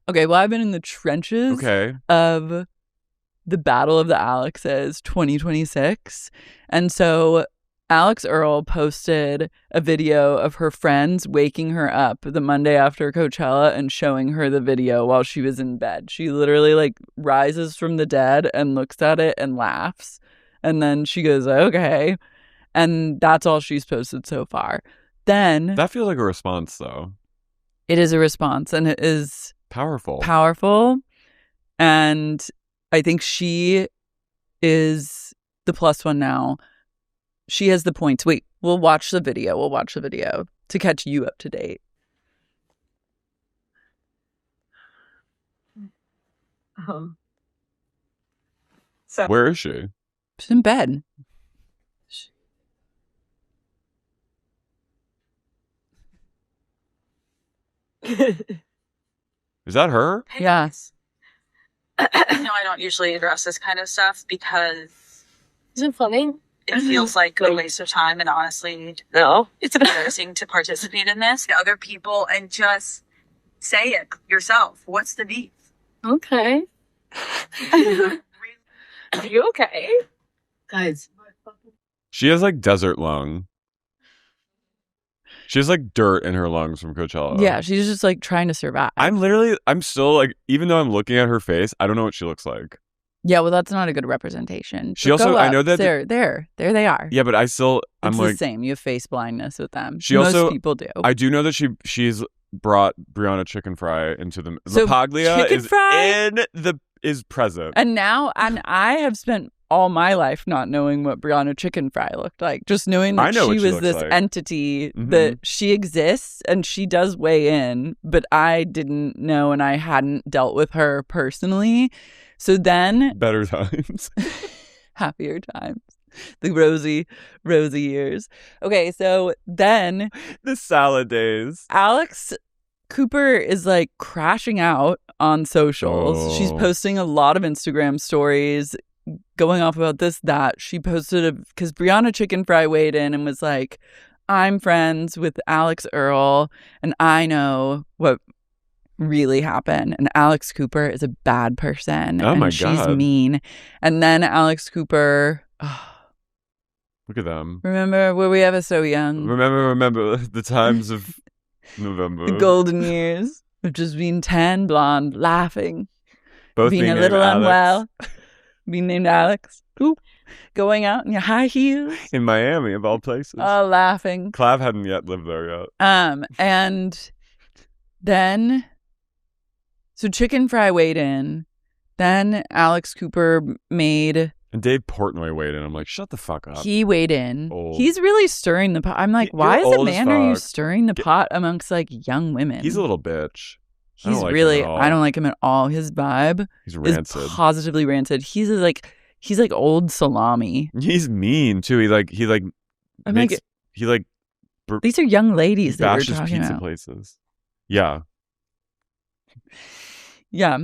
S1: Okay, well, I've been in the trenches of the Battle of the Alixes 2026. And so Alix Earle posted a video of her friends waking her up the Monday after Coachella and showing her the video while she was in bed. She literally like rises from the dead and looks at it and laughs. And then she goes, okay. And that's all she's posted so far. Then
S2: that feels like a response, though.
S1: It is a response, and it is
S2: powerful.
S1: And I think she is the plus one now. She has the points. Wait, we'll watch the video. To catch you up to date.
S2: So where is she?
S1: She's in bed.
S2: Is that her?
S1: Yes.
S4: No, I don't usually address this kind of stuff because
S5: Is it funny?
S4: it feels like a waste of time, and honestly,
S5: No.
S4: it's embarrassing to participate in this to other people and just say it yourself. What's the beef?
S5: Okay. Are you okay? Guys.
S2: She has like desert lung. She has like dirt in her lungs from Coachella.
S1: Yeah, she's just like trying to survive.
S2: I'm still like, even though I'm looking at her face, I don't know what she looks like.
S1: Yeah, well, that's not a good representation.
S2: She
S1: But
S2: also-
S1: go
S2: I
S1: up.
S2: know that-
S1: there they are.
S2: Yeah, but I'm
S1: It's
S2: like,
S1: the same. You have face blindness with them.
S2: She
S1: Most
S2: also-
S1: people do.
S2: I do know that she's brought Brianna Chickenfry into the
S1: So
S2: LaPaglia
S1: Chickenfry-
S2: is present.
S1: And I have spent all my life not knowing what Brianna Chickenfry looked like. Just knowing
S2: I
S1: that
S2: know what
S1: she
S2: she
S1: was
S2: looks
S1: this
S2: like.
S1: entity,
S2: Mhm.
S1: that she exists and she does weigh in, but I didn't know and I hadn't dealt with her personally. So then,
S2: Better times.
S1: happier times. The rosy years. Okay, so then
S2: The salad days.
S1: Alix Cooper is like crashing out on socials.
S2: Oh.
S1: She's posting a lot of Instagram stories going off about this, that. She posted because Brianna Chickenfry weighed in and was like, I'm friends with Alix Earle and I know what really happened. And Alix Cooper is a bad person.
S2: Oh
S1: and
S2: my
S1: she's
S2: God.
S1: mean. And then Alix Cooper,
S2: Look at them.
S1: remember were we ever so young?
S2: Remember the times of November.
S1: The golden years of just being tan, blonde, laughing,
S2: Both
S1: being a
S2: named
S1: little
S2: Alex.
S1: unwell, being named Alix, Ooh. Going out in your high heels,
S2: In Miami, of all places.
S1: laughing.
S2: Clav hadn't yet lived there yet.
S1: And then, so Chickenfry weighed in. Then Alix Cooper made,
S2: And Dave Portnoy weighed in. I'm like, shut the fuck up.
S1: he weighed in.
S2: Old.
S1: He's really stirring the pot. I'm like,
S2: You're
S1: why as a
S2: old as
S1: man are you
S2: fuck.
S1: stirring the pot amongst like young women?
S2: He's a little bitch. I
S1: He's
S2: don't like him
S1: really,
S2: at all.
S1: I don't like him at all. His vibe
S2: He's
S1: is
S2: rancid.
S1: positively rancid. He's like old salami.
S2: He's mean too. He
S1: I'm
S2: makes,
S1: like,
S2: he like
S1: these are young ladies that we're
S2: bashes
S1: talking
S2: pizza
S1: about.
S2: places. Yeah.
S1: Yeah,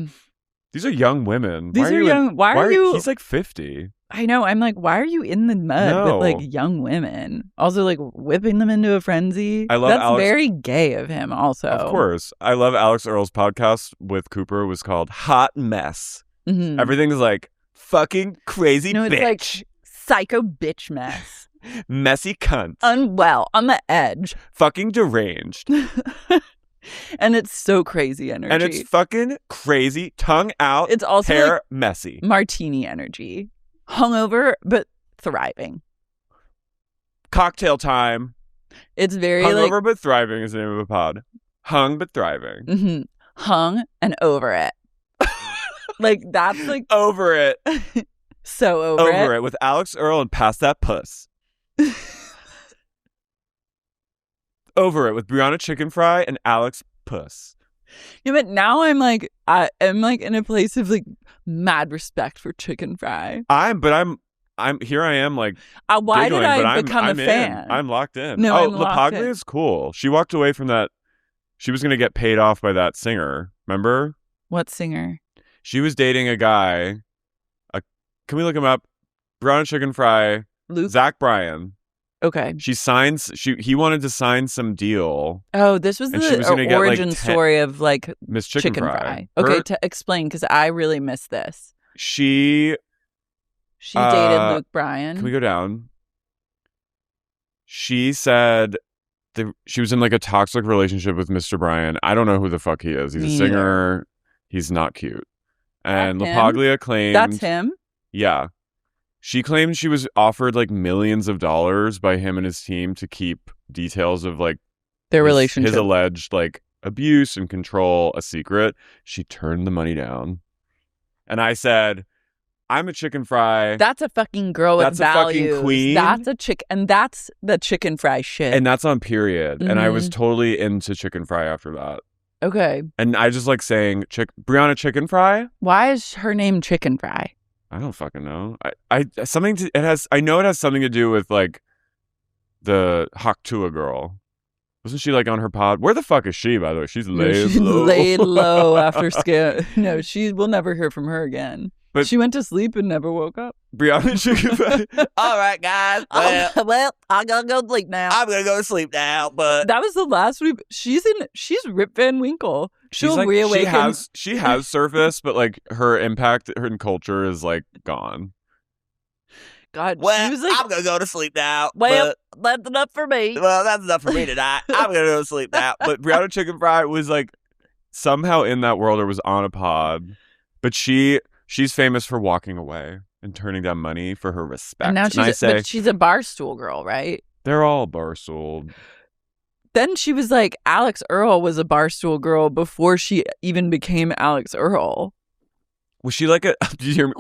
S2: These are young women.
S1: these are young. Why are you?
S2: He's like 50.
S1: I know. I'm like, why are you in the mud with like
S2: No.
S1: young women? Also, like whipping them into a frenzy.
S2: I love
S1: That's
S2: Alix-
S1: very gay of him. Also,
S2: Of course. I love Alix Earle's podcast with Cooper was called Hot Mess.
S1: Mhm.
S2: Everything's like fucking crazy
S1: No, it's
S2: bitch.
S1: like psycho bitch mess,
S2: Messy cunt.
S1: unwell, on the edge,
S2: Fucking deranged.
S1: and it's so crazy energy.
S2: And it's fucking crazy, tongue out,
S1: It's also
S2: hair
S1: like
S2: messy.
S1: martini energy, hungover but thriving.
S2: Cocktail time.
S1: It's very
S2: Hungover but thriving is the name of a pod. Hung but thriving.
S1: like hung and over it. Like that's like
S2: Over it.
S1: so over it.
S2: With Alix Earle and Pass That Puss. Over it with Brianna Chickenfry and Alix Puss.
S1: Yeah, but now I'm like I am like in a place of like mad respect for Chickenfry.
S2: I'm here. I am like
S1: Why
S2: giggling,
S1: did
S2: but
S1: I
S2: I'm
S1: become
S2: in.
S1: a fan?
S2: I'm locked in.
S1: No,
S2: oh,
S1: I'm locked
S2: LaPaglia
S1: in.
S2: is cool. She walked away from that. She was gonna get paid off by that singer. Remember?
S1: What singer?
S2: She was dating a guy. Can we look him up? Brianna Chickenfry,
S1: Luke.
S2: Zach Bryan.
S1: Okay.
S2: He wanted to sign some deal.
S1: Oh, this was
S2: And she was gonna
S1: the
S2: get, like,
S1: origin story of like
S2: Miss
S1: Chicken
S2: Chickenfry.
S1: Fry. Okay, to explain because I really missed this.
S2: She
S1: Dated Luke Bryan.
S2: Can we go down? She said she was in like a toxic relationship with Mr. Bryan. I don't know who the fuck he is. He's
S1: Me
S2: a singer. He's not cute. And
S1: That's him?
S2: LaPaglia claimed
S1: That's him.
S2: Yeah. She claimed she was offered like millions of dollars by him and his team to keep details of like
S1: Their relationship.
S2: his alleged like abuse and control a secret. She turned the money down. And I said, I'm a chicken fry.
S1: That's a fucking girl with
S2: That's a fucking
S1: values.
S2: queen.
S1: That's a and that's the Chicken Fry shit.
S2: And that's on period. And I
S1: Mm-hmm.
S2: was totally into chicken fry after that.
S1: Okay.
S2: And I just like saying Brianna Chicken Fry.
S1: Why is her name Chicken Fry?
S2: I don't fucking know. I know it has something to do with like the Haktua girl. Wasn't she like on her pod? Where the fuck is she, by the way? She's laid low.
S1: Laid low after No, we'll never hear from her again. But she went to sleep and never woke up.
S2: Brianna Chickenfry.
S1: All right, guys. Well, I gotta go to sleep now. I'm gonna go to sleep now. But that was the last week. She's Rip Van Winkle. She'll reawaken.
S2: She has surfaced, but like her impact in culture is like gone.
S1: God,
S6: well,
S1: she was like,
S6: I'm gonna go to sleep now.
S1: Well, that's enough for me.
S6: Well, that's enough for me tonight. I'm gonna go to sleep now.
S2: But Brianna Chickenfry was like somehow in that world or was on a pod, but she's famous for walking away and turning down money for her respect.
S1: And now she's a barstool girl, right?
S2: They're all barstooled.
S1: Then she was like, Earle was a barstool girl before she even became Earle.
S2: Was she like did you hear me?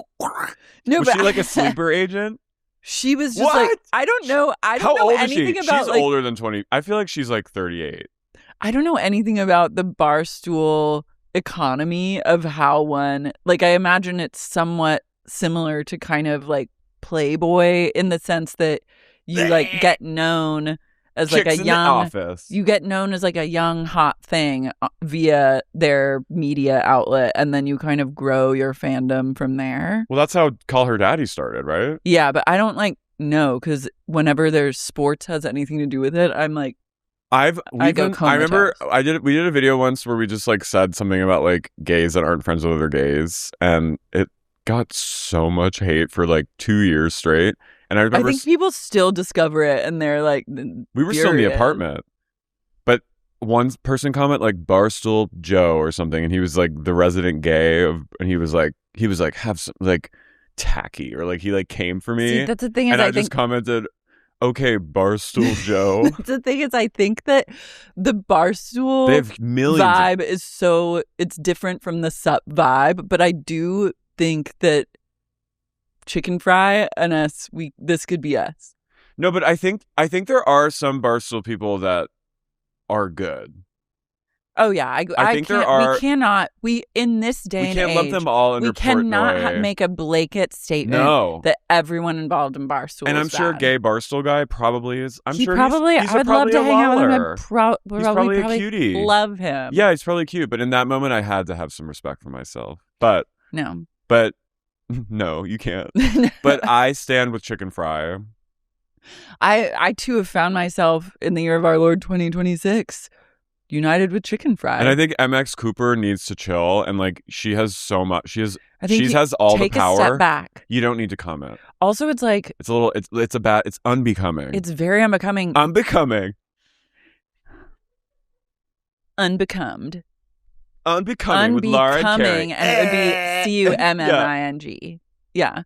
S1: No,
S2: was she like a sleeper agent?
S1: She was just like, I don't know. I don't know anything about.
S2: She's older than 20. I feel like she's like 38.
S1: I don't know anything about the barstool economy of how one, like, I imagine it's somewhat similar to kind of like Playboy in the sense that you like get known as like
S2: Chicks
S1: a
S2: in
S1: young
S2: the office.
S1: You get known as like a young hot thing via their media outlet, and then you kind of grow your fandom from there.
S2: Well, that's how Call Her Daddy started, right?
S1: Yeah, but I don't like know, because whenever there's sports has anything to do with it, I'm like,
S2: I remember we did a video once where we just like said something about like gays that aren't friends with other gays, and it got so much hate for like 2 years straight. And I think
S1: people still discover it, and they're like,
S2: we were still in the apartment, but one person comment like Barstool Joe or something, and he was like the resident gay and he was like have some like tacky, or like he like came for me.
S1: See, that's the thing,
S2: and I just commented, okay, Barstool Joe.
S1: The thing is, I think that the Barstool
S2: they have millions
S1: vibe is it's different from the Sup vibe, but I do think that Chickenfry and us, this could be us.
S2: No, but I think there are some Barstool people that are good.
S1: Oh yeah, I think there are. We cannot. In this day and age,
S2: we can't lump them all under.
S1: We cannot make a blanket statement that everyone involved in Barstool.
S2: And I'm sure
S1: bad.
S2: Gay Barstool guy probably is. I'm sure
S1: probably.
S2: He's
S1: I would love to hang out with him.
S2: He's probably a cutie.
S1: Love him.
S2: Yeah, he's probably cute. But in that moment, I had to have some respect for myself. But no, you can't. But I stand with Chickenfry.
S1: I too have found myself in the year of our Lord 2026 united with Chickenfry.
S2: And I think MX Cooper needs to chill, and like she has so much. She has all the power.
S1: Take a step back.
S2: You don't need to comment.
S1: Also, it's like
S2: it's unbecoming.
S1: It's very unbecoming.
S2: Unbecomed. Unbecoming with Lara and Carey.
S1: And it would be CUMMING. Yeah.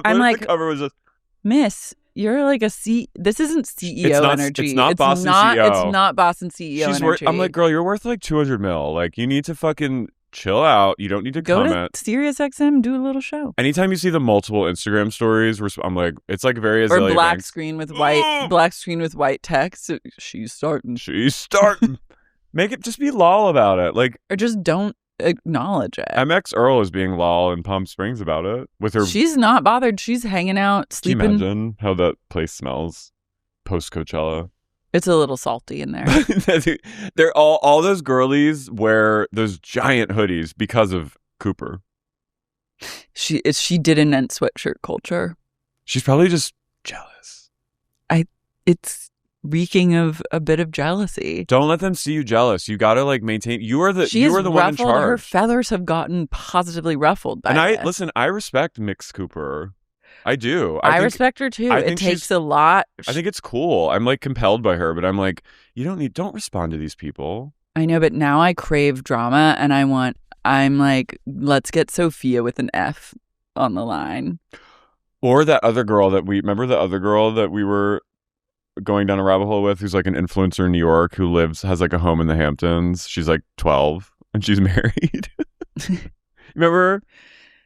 S1: I'm like, the cover was just, Miss, you're like this isn't CEO energy.
S2: It's not Boston CEO.
S1: It's not Boston CEO energy.
S2: I'm like, girl, you're worth like 200 mil. Like, you need to fucking chill out. You don't need to comment.
S1: Go to SiriusXM, do a little show.
S2: Anytime you see the multiple Instagram stories, I'm like, it's like very Azalea
S1: or black
S2: Banks.
S1: screen with white text. She's starting.
S2: Make it just be lol about it, like,
S1: or just don't acknowledge it.
S2: MX Earle is being lol in Palm Springs about it with her.
S1: She's not bothered. She's hanging out, sleeping.
S2: Can you imagine how that place smells post Coachella?
S1: It's a little salty in there.
S2: They're all those girlies wear those giant hoodies because of Cooper.
S1: She did invent sweatshirt culture.
S2: She's probably just jealous.
S1: It's reeking of a bit of jealousy.
S2: Don't let them see you jealous. You gotta like maintain. You are the one in charge.
S1: Her feathers have gotten positively ruffled by
S2: listen. I respect Mix Cooper. I do.
S1: I respect her too. It takes a lot.
S2: I think it's cool. I'm like compelled by her, but I'm like, don't respond to these people.
S1: I know, but now I crave drama, and I'm like, let's get Sophia with an F on the line.
S2: Or that other girl remember the other girl that we were going down a rabbit hole with, who's like an influencer in New York who has like a home in the Hamptons. She's like 12 and she's married. Remember?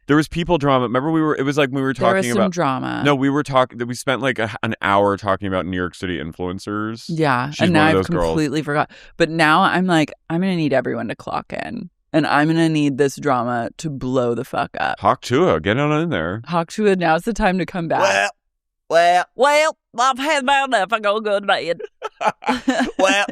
S2: There was people drama. Remember we were talking about
S1: there was some drama.
S2: No, we spent like an hour talking about New York City influencers.
S1: Yeah.
S2: She's
S1: and now
S2: one of
S1: I've
S2: those
S1: completely forgot. But now I'm like, I'm going to need everyone to clock in. and I'm going to need this drama to blow the fuck up.
S2: Hawk Chua, get on in there.
S1: Hawk Chua, now's the time to come back.
S6: Well, I've had about enough. I gotta go to bed. Well,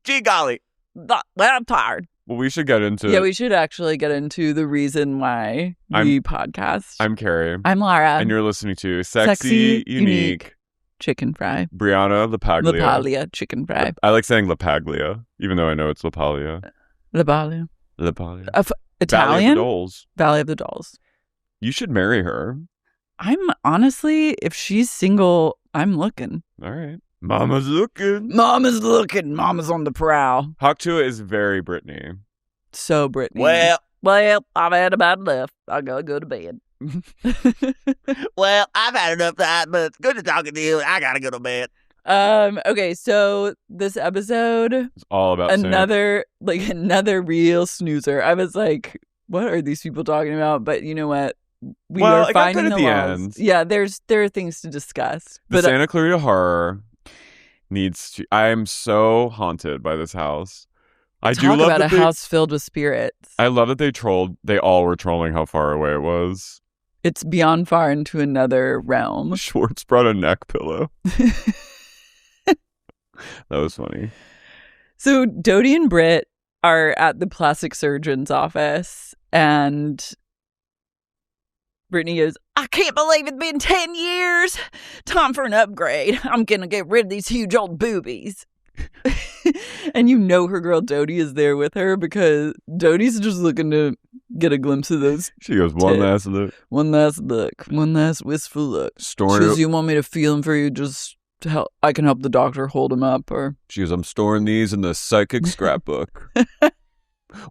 S6: gee golly.
S5: Well, I'm tired.
S2: Well, we should get into
S1: Yeah, we should actually get into the reason why we podcast.
S2: I'm Carey.
S1: I'm Lara.
S2: And you're listening to Sexy, Unique,
S1: Chickenfry.
S2: Brianna, LaPaglia.
S1: LaPaglia, Chickenfry.
S2: I like saying LaPaglia, even though I know it's LaPaglia.
S1: LaPaglia.
S2: LaPaglia.
S1: Italian?
S2: Valley of the Dolls.
S1: Valley of the Dolls.
S2: You should marry her.
S1: I'm honestly, if she's single, I'm looking.
S2: All right. Mama's looking.
S1: Mama's looking. Mama's on the prowl.
S2: Hawk Chua is very Brittany.
S1: So Brittany.
S5: Well, I've had about enough. I gotta go to bed.
S6: Well, I've had enough time, but it's good to talking to you. I gotta go to bed.
S1: Okay, so this episode,
S2: It's all about
S1: another real snoozer. I was like, what are these people talking about? But you know what? We
S2: Well,
S1: are
S2: it got
S1: finding
S2: good at
S1: the
S2: the
S1: laws.
S2: end.
S1: Yeah, there are things to discuss.
S2: The Santa Clarita horror needs to. I am so haunted by this house. I do
S1: talk
S2: love
S1: about
S2: that
S1: a house filled with spirits.
S2: I love that they trolled. They all were trolling how far away it was.
S1: It's beyond far into another realm.
S2: Schwartz brought a neck pillow. That was funny.
S1: So Doute and Britt are at the plastic surgeon's office, and Brittany goes,
S5: I can't believe it's been 10 years. Time for an upgrade. I'm gonna get rid of these huge old boobies.
S1: and you know her girl Doute is there with her because Doute's just looking to get a glimpse of those.
S2: She goes, one last look.
S1: One last look. One last wistful look. She goes, you want me to feel them for you? Just to help. I can help the doctor hold them up. Or
S2: She goes, I'm storing these in the psychic scrapbook.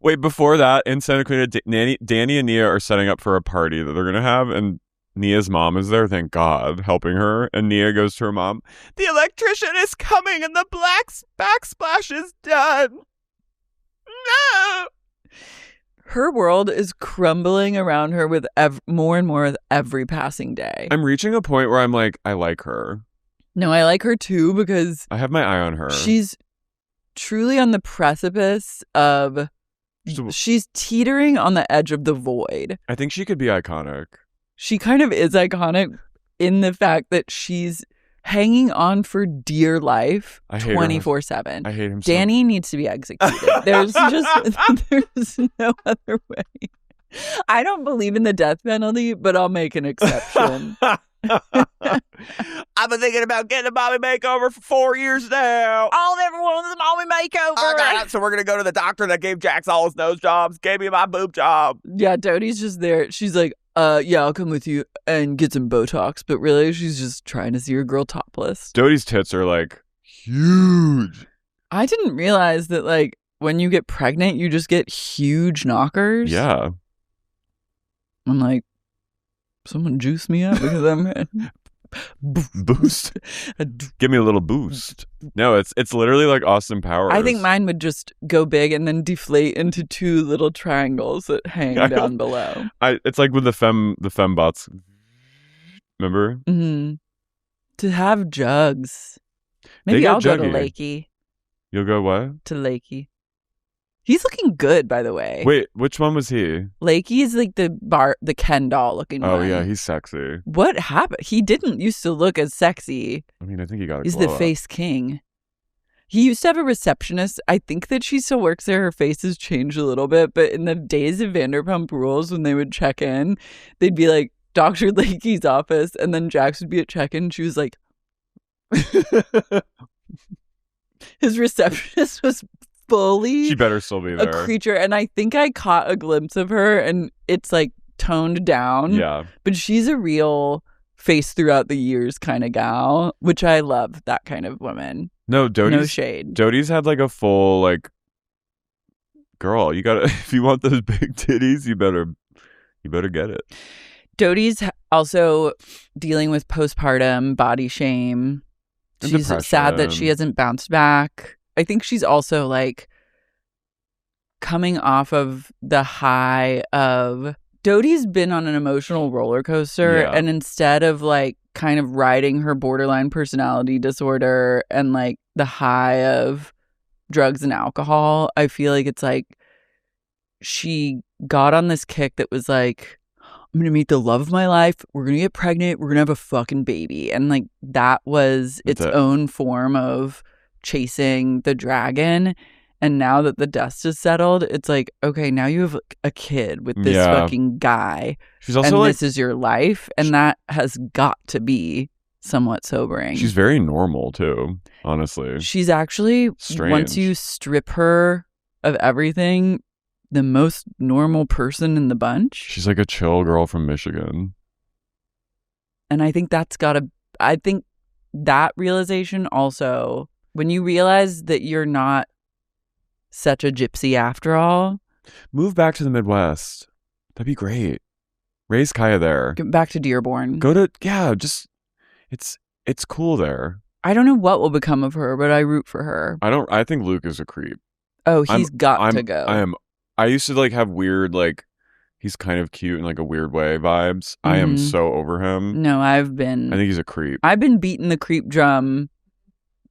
S2: Wait, before that, in Santa Clarita, Danny and Nia are setting up for a party that they're going to have, and Nia's mom is there, thank God, helping her. And Nia goes to her mom, the electrician is coming and the black backsplash is done. No!
S1: her world is crumbling around her with more and more with every passing day.
S2: I'm reaching a point where I'm like, I like her.
S1: No, I like her too because
S2: I have my eye on her.
S1: she's truly on the precipice of... She's teetering on the edge of the void.
S2: I think she could be iconic.
S1: She kind of is iconic in the fact that she's hanging on for dear life 24/7.
S2: I hate him so
S1: Danny needs to be executed. There's no other way. I don't believe in the death penalty, but I'll make an exception.
S6: I've been thinking about getting a Mommy Makeover for 4 years now.
S5: All everyone wants a Mommy Makeover.
S6: I got it. So we're going to go to the doctor that gave Jax all his nose jobs, gave me my boob job.
S1: Yeah, Doute's just there. She's like, yeah, I'll come with you and get some Botox. But really, she's just trying to see her girl topless.
S2: Doute's tits are like huge.
S1: I didn't realize that like when you get pregnant, you just get huge knockers.
S2: Yeah.
S1: I'm like, someone juice me up because I'm
S2: boost. Give me a little boost. No, it's literally like Austin Powers.
S1: I think mine would just go big and then deflate into two little triangles that hang down below.
S2: It's like with the fembots. Remember?
S1: Mm-hmm. To have jugs. Maybe I'll go to
S2: juggy.
S1: Lakey.
S2: You'll go what?
S1: To Lakey. He's looking good, by the way.
S2: Wait, which one was he?
S1: Lakey is like the Ken doll looking one.
S2: Oh yeah, he's sexy.
S1: What happened? He didn't used to look as sexy.
S2: I mean, I think he got a
S1: He's
S2: glow
S1: the
S2: up.
S1: face king. He used to have a receptionist. I think that she still works there. Her face has changed a little bit. But in the days of Vanderpump Rules, when they would check in, they'd be like, Dr. Lakey's office. And then Jax would be at check-in. She was like... His receptionist was fully...
S2: She better still be there.
S1: A creature. And I think I caught a glimpse of her. And it's like toned down.
S2: Yeah.
S1: But she's a real face throughout the years kind of gal, which I love that kind of woman.
S2: No,
S1: No shade.
S2: Doute's had like a full like, girl, you gotta, if you want those big titties, you better get it.
S1: Doute's also dealing with postpartum body shame.
S2: And
S1: She's sad that she hasn't bounced back. I think she's also like coming off of the high of... Doute's been on an emotional roller coaster, and instead of like kind of riding her borderline personality disorder and like the high of drugs and alcohol, I feel like it's like she got on this kick that was like, I'm going to meet the love of my life. We're going to get pregnant. We're going to have a fucking baby. And like that was its own form of chasing the dragon. And now that the dust is settled, it's like, okay, now you have a kid with this fucking guy.
S2: She's also
S1: and
S2: like,
S1: this is your life. And that has got to be somewhat sobering.
S2: She's very normal too, honestly.
S1: She's actually,
S2: strange.
S1: Once you strip her of everything, the most normal person in the bunch.
S2: She's like a chill girl from Michigan.
S1: And I think I think that realization also, when you realize that you're not such a gypsy after all.
S2: Move back to the Midwest. That'd be great. Raise Kaya there.
S1: Get back to Dearborn.
S2: It's cool there.
S1: I don't know what will become of her, but I root for her.
S2: I think Luke is a creep.
S1: Oh, he's got to go.
S2: I used to like have weird, like, he's kind of cute in like a weird way vibes. I am so over him.
S1: No, I
S2: think he's a creep.
S1: I've been beating the creep drum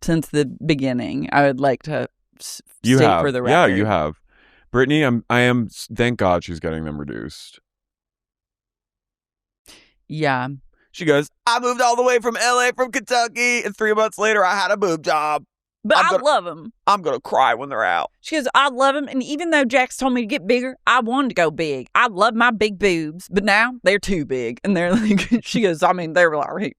S1: since the beginning. I would like to state for the record.
S2: Yeah, you have. Brittany, I am, thank God she's getting them reduced.
S1: Yeah.
S6: She goes, I moved all the way from LA from Kentucky, and 3 months later I had a boob job.
S5: But I love them.
S6: I'm going to cry when they're out.
S5: She goes, I love them. And even though Jax told me to get bigger, I wanted to go big. I love my big boobs. But now they're too big. And they're like, she goes, I mean, they're like.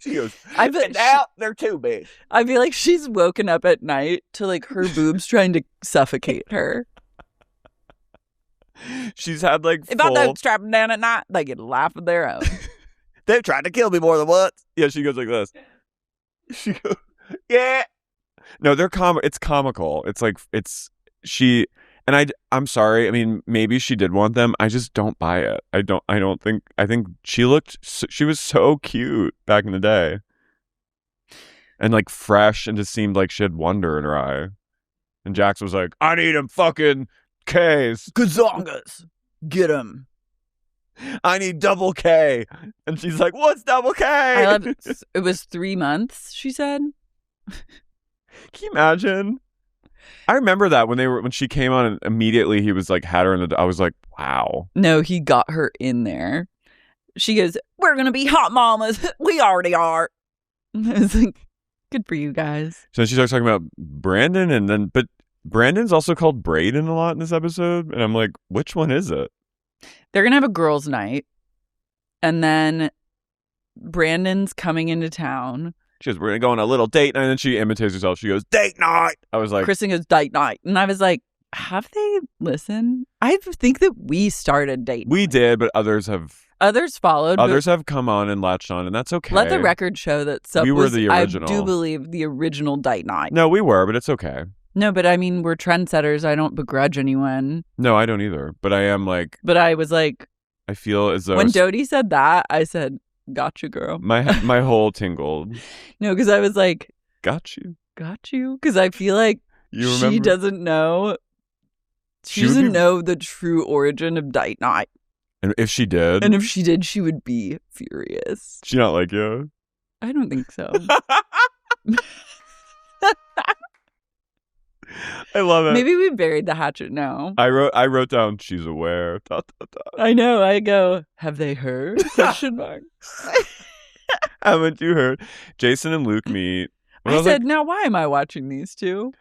S6: She goes, now they're too big.
S1: I feel like she's woken up at night to like her boobs trying to suffocate her.
S2: She's had like
S5: If I don't strap them down at night, they get a life of their own.
S6: They've tried to kill me more than once.
S2: Yeah, she goes like this. She goes, yeah. No, it's comical. It's like, I'm sorry. I mean, maybe she did want them. I just don't buy it. I think she was so cute back in the day. And like fresh, and just seemed like she had wonder in her eye. And Jax was like, I need him fucking K's.
S6: Gazongas. Get him. I need double K. And she's like, what's double K?
S1: I love it. It was 3 months, she said.
S2: Can you imagine? I remember that when she came on, and immediately he was like, had her in the, I was like, wow.
S1: No, he got her in there. She goes,
S5: we're going to be hot mamas. We already are.
S1: I was like, good for you guys.
S2: So she starts talking about Brandon, but Brandon's also called Braden a lot in this episode. And I'm like, which one is it?
S1: They're going to have a girls' night. And then Brandon's coming into town.
S2: She goes, we're going to go on a little date night. And then she imitates herself. She goes, date night. I was like,
S1: Kristen goes, date night. And I was like, have they listened? I think that we started date
S2: we
S1: night.
S2: Did, but others
S1: followed.
S2: Others have come on and latched on, and that's okay.
S1: Let the record show that
S2: we were the original.
S1: I do believe the original date night.
S2: No, we were, but it's okay.
S1: No, but I mean, we're trendsetters. I don't begrudge anyone.
S2: No, I don't either. But I am like.
S1: But I was like.
S2: I feel as though.
S1: When Doute said that, I said, got you, girl.
S2: My whole tingled.
S1: No, because I was like.
S2: Got you.
S1: Because I feel like she doesn't know. She doesn't know the true origin of date night.
S2: And if she did.
S1: And if she did, she would be furious.
S2: She not like you?
S1: I don't think so.
S2: I love it.
S1: Maybe we buried the hatchet now.
S2: I wrote down, she's aware.
S1: I know. I go, have they heard? Question mark.
S2: Haven't you heard? Jason and Luke meet.
S1: I said, now why am I watching these two?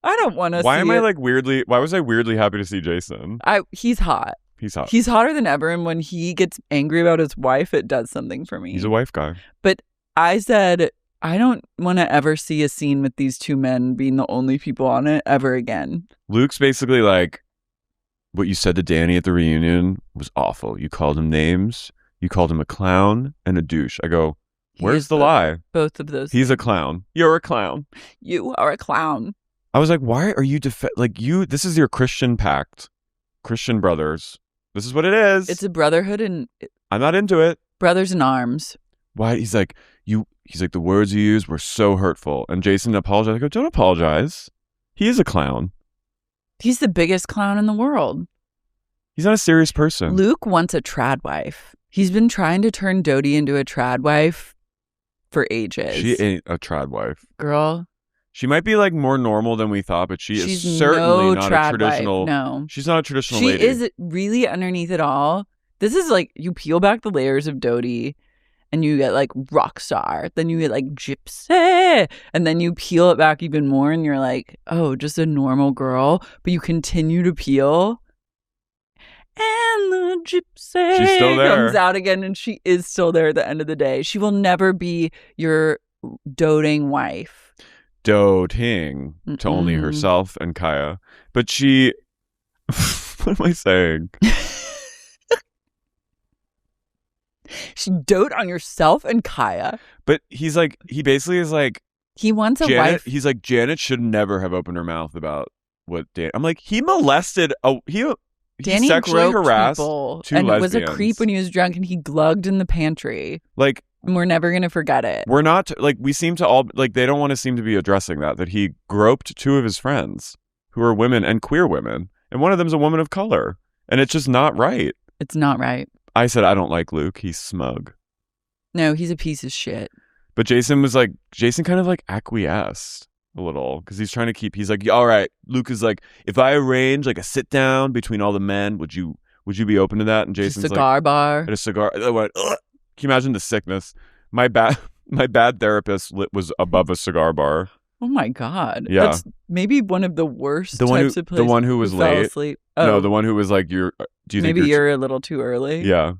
S1: I don't want to see
S2: why was I weirdly happy to see Jason?
S1: He's hot.
S2: He's hot.
S1: He's hotter than ever. And when he gets angry about his wife, it does something for me.
S2: He's a wife guy.
S1: But I said, I don't want to ever see a scene with these two men being the only people on it ever again.
S2: Luke's basically like, what you said to Danny at the reunion was awful. You called him names. You called him a clown and a douche. I go, where's the lie?
S1: Both of those.
S2: He's a clown. You're a clown.
S1: You are a clown.
S2: I was like, why are you this is your Christian pact. Christian brothers. This is what it is.
S1: It's a brotherhood, and
S2: I'm not into it.
S1: Brothers in arms.
S2: Why? He's like, the words you used were so hurtful. And Jason apologized. I go, don't apologize. He is a clown.
S1: He's the biggest clown in the world.
S2: He's not a serious person.
S1: Luke wants a trad wife. He's been trying to turn Doute into a trad wife for ages.
S2: She ain't a trad wife.
S1: Girl,
S2: She might be like more normal than we thought, but she's
S1: She's
S2: certainly
S1: no
S2: not a
S1: trad
S2: traditional.
S1: wife. No.
S2: She's not a traditional
S1: She
S2: lady.
S1: is really underneath it all. This is like, you peel back the layers of Doty and you get like rock star. Then you get like gypsy. And then you peel it back even more and you're like, oh, just a normal girl. But you continue to peel. And the gypsy
S2: She's still there.
S1: comes out again, and she is still there at the end of the day. She will never be your doting wife.
S2: Doting to only herself and Kaya. But she... what am I saying?
S1: She dote on yourself and Kaya.
S2: But he's like... He basically is like...
S1: He wants a
S2: Janet,
S1: wife.
S2: He's like, Janet should never have opened her mouth about what Dan... I'm like, he molested...
S1: Danny
S2: he sexually
S1: groped
S2: harassed
S1: people
S2: two
S1: and
S2: lesbians.
S1: was a creep when he was drunk, and he glugged in the pantry.
S2: Like...
S1: And we're never going to forget it.
S2: We're not, like, we seem to all, like, they don't want to seem to be addressing that he groped two of his friends who are women and queer women. And one of them's a woman of color. And it's just not right.
S1: It's not right.
S2: I said, I don't like Luke. He's smug.
S1: No, he's a piece of shit.
S2: But Jason kind of like acquiesced a little because he's like, all right. Luke is like, if I arrange like a sit down between all the men, would you be open to that? And Jason's
S1: cigar
S2: like,
S1: bar.
S2: At a cigar. I went, ugh. Can you imagine the sickness? My bad therapist was above a cigar bar.
S1: Oh my God.
S2: Yeah.
S1: That's maybe one of the worst
S2: of
S1: places.
S2: The one who was
S1: fell
S2: late.
S1: Asleep.
S2: No,
S1: Oh.
S2: the one who was like, do you think
S1: you're a little too early?
S2: Yeah.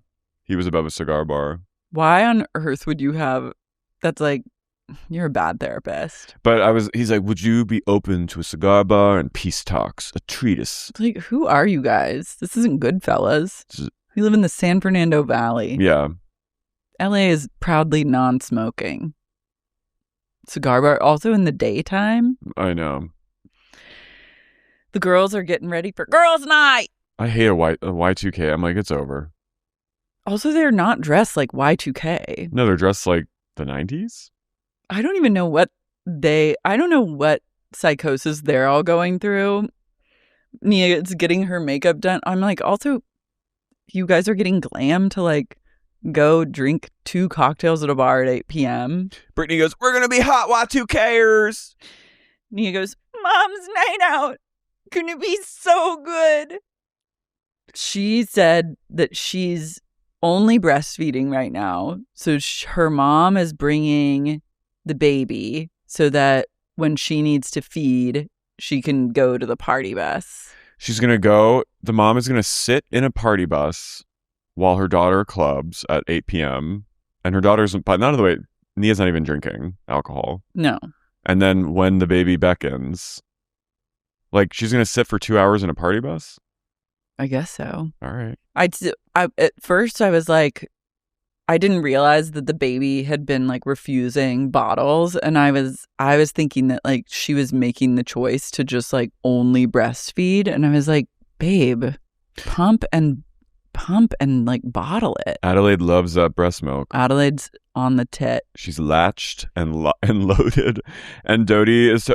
S2: He was above a cigar bar.
S1: Why on earth would you have, that's like, you're a bad therapist.
S2: But he's like, would you be open to a cigar bar and peace talks, a treatise?
S1: It's like, who are you guys? This isn't Goodfellas. We live in the San Fernando Valley.
S2: Yeah.
S1: LA is proudly non-smoking. Cigar bar also in the daytime.
S2: I know.
S1: The girls are getting ready for girls' night.
S2: I hate a Y2K. I'm like, it's over.
S1: Also, they're not dressed like Y2K.
S2: No, they're dressed like the 90s.
S1: I don't even know what psychosis they're all going through. Nia is getting her makeup done. I'm like, also, you guys are getting glam to like go drink 2 cocktails at a bar at 8 p.m.
S2: Brittany goes, we're going to be hot Y2Kers.
S1: Nia goes, Mom's night out. Gonna be so good. She said that she's only breastfeeding right now. So her mom is bringing the baby so that when she needs to feed, she can go to the party bus.
S2: She's going to go. The mom is going to sit in a party bus while her daughter clubs at 8 p.m. And her daughter's, by the way, Nia's not even drinking alcohol.
S1: No.
S2: And then when the baby beckons, like, she's going to sit for 2 hours in a party bus?
S1: I guess so.
S2: All right.
S1: At first, I was like, I didn't realize that the baby had been like refusing bottles. And I was thinking that like she was making the choice to just like only breastfeed. And I was like, babe, pump and like bottle it.
S2: Adelaide loves that breast milk.
S1: Adelaide's on the tit.
S2: She's latched and loaded. And Doty's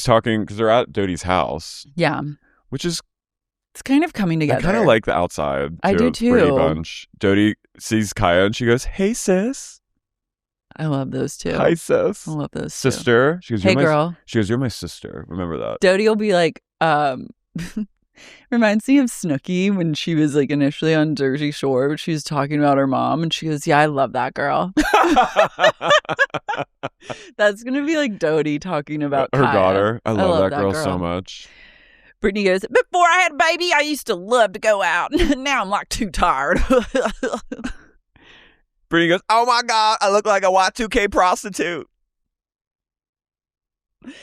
S2: talking because they're at Doty's house.
S1: Yeah.
S2: Which is,
S1: it's kind of coming together.
S2: I kind of like the outside.
S1: I do too.
S2: Brady Bunch. Doty sees Kaya and she goes, hey, sis.
S1: I love those two.
S2: Hi, sis.
S1: I love those
S2: sister.
S1: Two.
S2: She goes,
S1: hey, girl.
S2: She goes, you're my sister. Remember that.
S1: Doty will be like, reminds me of Snooki when she was like initially on Jersey Shore, but she was talking about her mom and she goes, yeah, I love that girl. That's going to be like Doty talking about
S2: her
S1: Kaya.
S2: daughter. I love that girl so much.
S1: Brittany goes, before I had a baby, I used to love to go out. Now I'm like too tired.
S2: Brittany goes, oh my God, I look like a Y2K prostitute.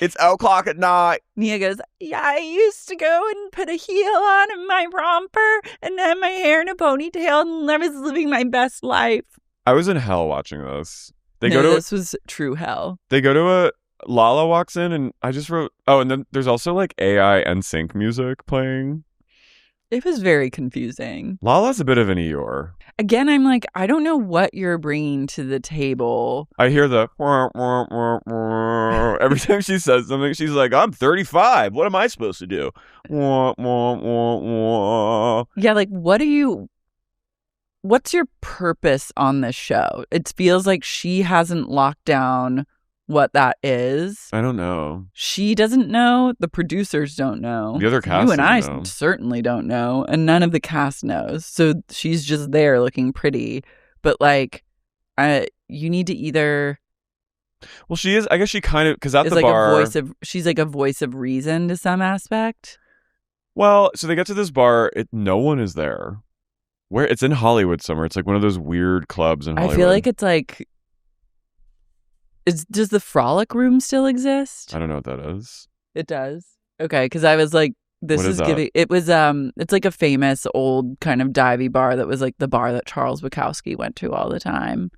S2: It's 0:00 at night.
S1: Nia goes, yeah, I used to go and put a heel on in my romper and have my hair in a ponytail and I was living my best life.
S2: I was in hell watching this.
S1: This was true hell.
S2: They go to Lala walks in and I just wrote, and then there's also like AI NSYNC music playing.
S1: It was very confusing.
S2: Lala's a bit of an Eeyore.
S1: Again, I'm like, I don't know what you're bringing to the table.
S2: I hear the wah, wah, wah, wah. Every time she says something, she's like, I'm 35. What am I supposed to do? Wah, wah, wah, wah.
S1: Yeah, like, what's your purpose on this show? It feels like she hasn't locked down what that is.
S2: I don't know.
S1: She doesn't know. The producers don't know.
S2: The other cast
S1: You and I
S2: doesn't know.
S1: certainly don't know. And none of the cast knows. So she's just there looking pretty. But like, you need to either...
S2: Well, she is. I guess she kind of... Because at the
S1: like
S2: bar...
S1: she's like a voice of reason to some aspect.
S2: Well, so they get to this bar. No one is there. Where it's in Hollywood somewhere. It's like one of those weird clubs in Hollywood.
S1: I feel like it's like... Does the Frolic Room still exist?
S2: I don't know what that is.
S1: It does. Okay, because I was like, this
S2: What
S1: is
S2: is
S1: giving. It was it's like a famous old kind of divey bar that was like the bar that Charles Bukowski went to all the time.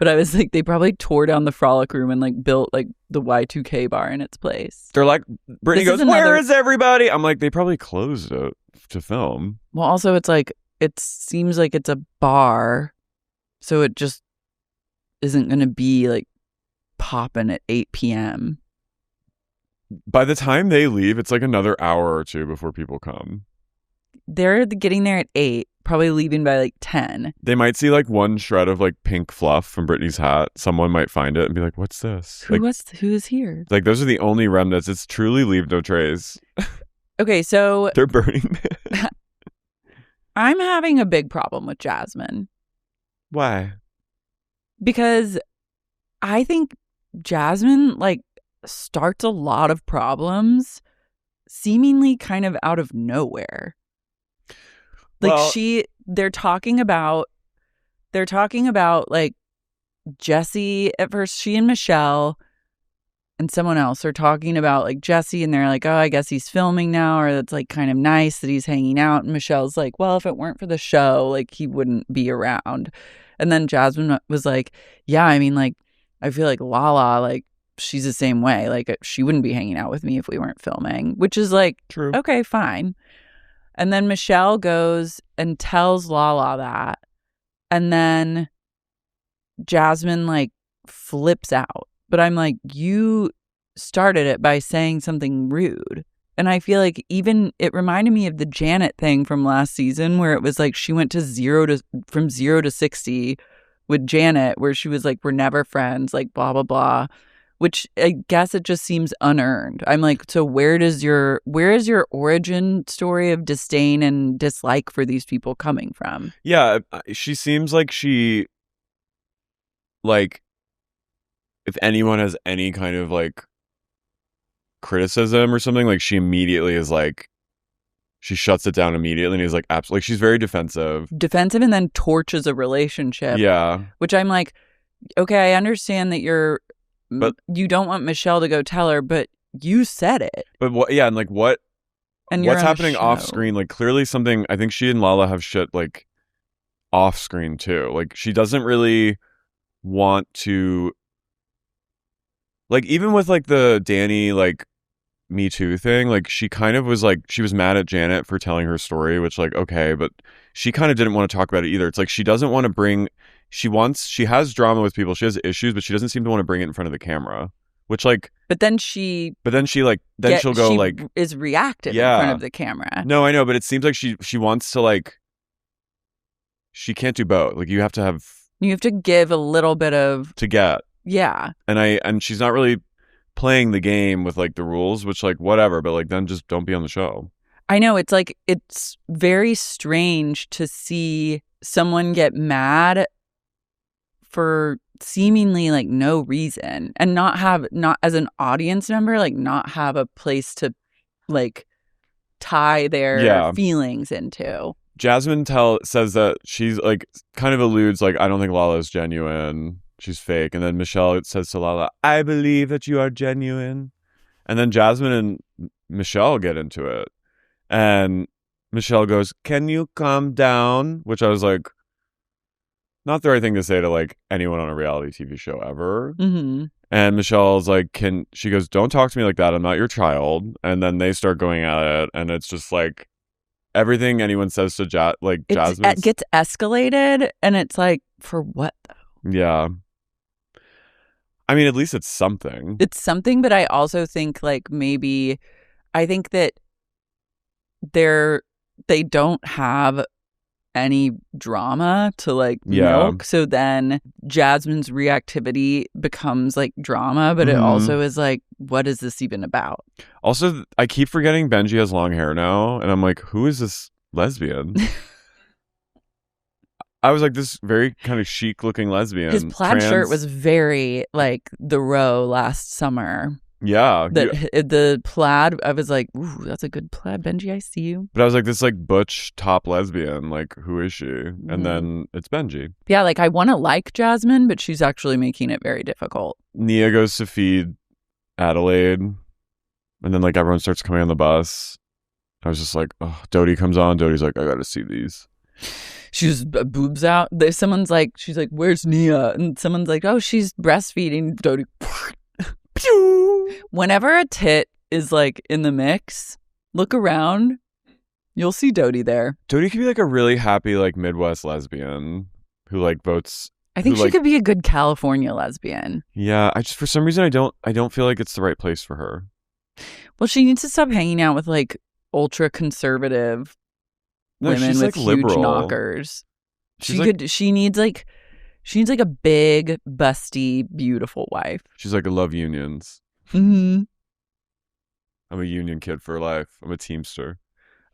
S1: But I was like, they probably tore down the Frolic Room and like built like the Y2K bar in its place.
S2: They're like, Brittany
S1: This is
S2: goes, where is everybody? I'm like, they probably closed it to film.
S1: Well, also it's like it seems like it's a bar, so it just isn't going to be like popping at 8 p.m.
S2: By the time they leave, it's like another hour or two before people come.
S1: They're getting there at 8, probably leaving by like 10.
S2: They might see like one shred of like pink fluff from Brittany's hat. Someone might find it and be like, what's this?
S1: Who is here?
S2: Like those are the only remnants. It's truly leave no trace.
S1: Okay, so
S2: They're burning.
S1: I'm having a big problem with Jasmine
S2: Why?
S1: because I think Jasmine like starts a lot of problems seemingly kind of out of nowhere. Like
S2: Well-
S1: they're talking about like Jesse at first. She and Michelle and someone else are talking about like Jesse, and they're like, oh, I guess he's filming now, or that's like kind of nice that he's hanging out. And Michelle's like, well, if it weren't for the show, like he wouldn't be around. And then Jasmine was like, yeah, I mean, like I feel like Lala, like she's the same way. Like she wouldn't be hanging out with me if we weren't filming, which is like,
S2: True.
S1: okay, fine. And then Michelle goes and tells Lala that. And then Jasmine like flips out. But I'm like, you started it by saying something rude. And I feel like even it reminded me of the Janet thing from last season where it was like she went to from 0 to 60 with Janet, where she was like, we're never friends, like blah, blah, blah, which I guess it just seems unearned. I'm like, so where is your origin story of disdain and dislike for these people coming from?
S2: Yeah, she seems like if anyone has any kind of like criticism or something, like she immediately is like, she shuts it down immediately and is like, absolutely, like she's very defensive
S1: And then torches a relationship.
S2: Yeah.
S1: Which I'm like, okay, I understand that you don't want Michelle to go tell her, but you said it.
S2: But what, yeah, and like what's happening
S1: show.
S2: off screen, like clearly something, I think she and Lala have shit like off screen too. Like she doesn't really want to, like even with like the Danny like Me Too thing, like she kind of was like, she was mad at Janet for telling her story, which like, okay, but she kind of didn't want to talk about it either. It's like she doesn't want to bring, she has drama with people, she has issues, but she doesn't seem to want to bring it in front of the camera, which like, then she'll go like
S1: is reactive in front of the camera.
S2: No, I know, but it seems like she wants to like, she can't do both. Like you have to
S1: give a little bit of
S2: to get.
S1: Yeah.
S2: And she's not really playing the game with like the rules, which like whatever, but like then just don't be on the show.
S1: I know, it's like it's very strange to see someone get mad for seemingly like no reason and not as an audience member, like not have a place to like tie their feelings into.
S2: Jasmine says that she's like kind of alludes like, I don't think Lala is genuine. She's fake. And then Michelle says to Lala, I believe that you are genuine. And then Jasmine and Michelle get into it. And Michelle goes, can you calm down? Which I was like, not the right thing to say to like anyone on a reality TV show ever.
S1: Mm-hmm.
S2: And Michelle's like, she goes, don't talk to me like that. I'm not your child. And then they start going at it. And it's just like everything anyone says to Jasmine.
S1: It gets escalated. And it's like, for what though?
S2: Yeah. I mean, at least it's something.
S1: It's something, but I also think like maybe, I think that they don't have any drama to like
S2: Yeah.
S1: milk. So then Jasmine's reactivity becomes like drama, but it also is like, what is this even about?
S2: Also, I keep forgetting Benji has long hair now, and I'm like, who is this lesbian? I was like, this very kind of chic looking lesbian.
S1: His plaid shirt was very like the row last summer.
S2: Yeah.
S1: The plaid, I was like, ooh, that's a good plaid, Benji. I see you.
S2: But I was like, this like butch top lesbian. Like, who is she? And then it's Benji.
S1: Yeah, like I want to like Jasmine, but she's actually making it very difficult.
S2: Nia goes to feed Adelaide, and then like everyone starts coming on the bus. I was just like, oh, Doute comes on. Doty's like, I got to see these.
S1: She's boobs out. Someone's like, she's like, where's Nia? And someone's like, oh, she's breastfeeding. Doty. Whenever a tit is like in the mix, look around. You'll see Doty there.
S2: Doty could be like a really happy like Midwest lesbian who like votes.
S1: I think she could be a good California lesbian.
S2: Yeah, I just for some reason I don't feel like it's the right place for her.
S1: Well, she needs to stop hanging out with like ultra conservative women with
S2: like
S1: huge
S2: liberal.
S1: knockers.
S2: She's
S1: she needs like a big, busty, beautiful wife.
S2: She's like, I love unions.
S1: Mm-hmm.
S2: I'm a union kid for life. I'm a teamster.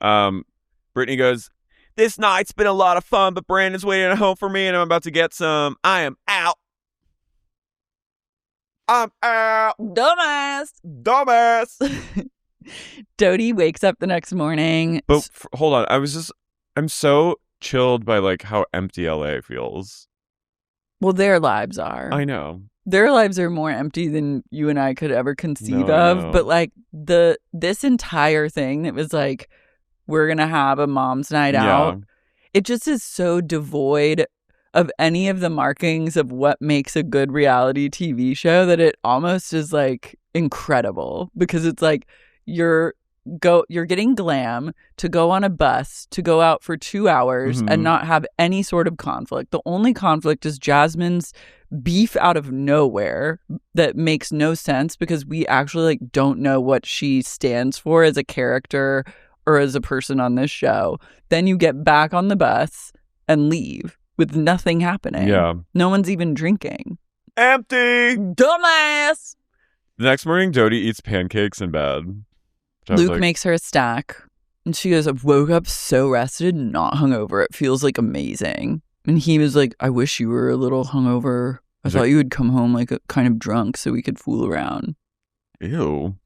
S2: Brittany goes, this night's been a lot of fun, but Brandon's waiting at home for me and I'm about to get some. I am out. I'm out.
S1: Dumbass. Doty wakes up the next morning.
S2: But hold on. I'm so chilled by like how empty LA feels.
S1: Well, their lives are.
S2: I know.
S1: Their lives are more empty than you and I could ever conceive
S2: I
S1: of.
S2: know.
S1: But like this entire thing that was like, we're going to have a mom's night out. It just is so devoid of any of the markings of what makes a good reality TV show that it almost is like incredible, because it's like you're getting glam to go on a bus to go out for 2 hours and not have any sort of conflict. The only conflict is Jasmine's beef out of nowhere that makes no sense, because we actually like don't know what she stands for as a character or as a person on this show. Then you get back on the bus and leave with nothing happening.
S2: Yeah.
S1: No one's even drinking.
S2: Empty.
S1: Dumbass.
S2: The next morning, Doty eats pancakes in bed.
S1: Luke makes her a stack. And she goes, I woke up so rested, not hungover. It feels like amazing. And he was like, I wish you were a little hungover. I thought you would come home like kind of drunk so we could fool around.
S2: Ew.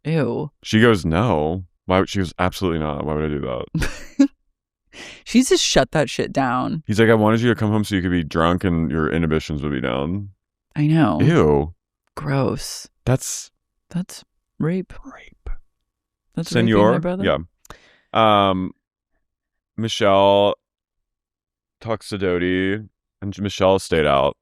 S1: She
S2: goes, no. Why would she goes, absolutely not. Why would I do that?
S1: She's just shut that shit down.
S2: He's like, I wanted you to come home so you could be drunk and your inhibitions would be down.
S1: I know.
S2: Ew.
S1: Gross.
S2: That's
S1: rape. That's
S2: Senor.
S1: raping my brother?
S2: Yeah. Michelle talks to Doty, and Michelle stayed out.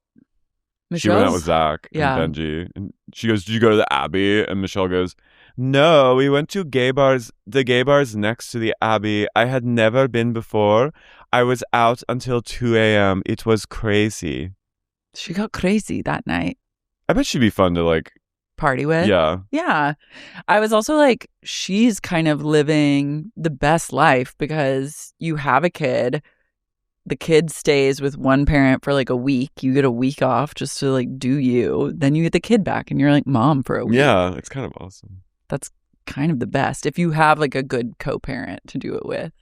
S2: She went out with Zach and Benji. And she goes, did you go to the Abbey? And Michelle goes, no, we went to gay bars. The gay bars next to the Abbey. I had never been before. I was out until 2 a.m. It was crazy.
S1: She got crazy that night.
S2: I bet she'd be fun to like
S1: party with. Yeah. I was also like, she's kind of living the best life, because you have a kid. The kid stays with one parent for like a week. You get a week off just to like do you. Then you get the kid back and you're like mom for a week.
S2: Yeah, it's kind of awesome.
S1: That's kind of the best if you have like a good co-parent to do it with.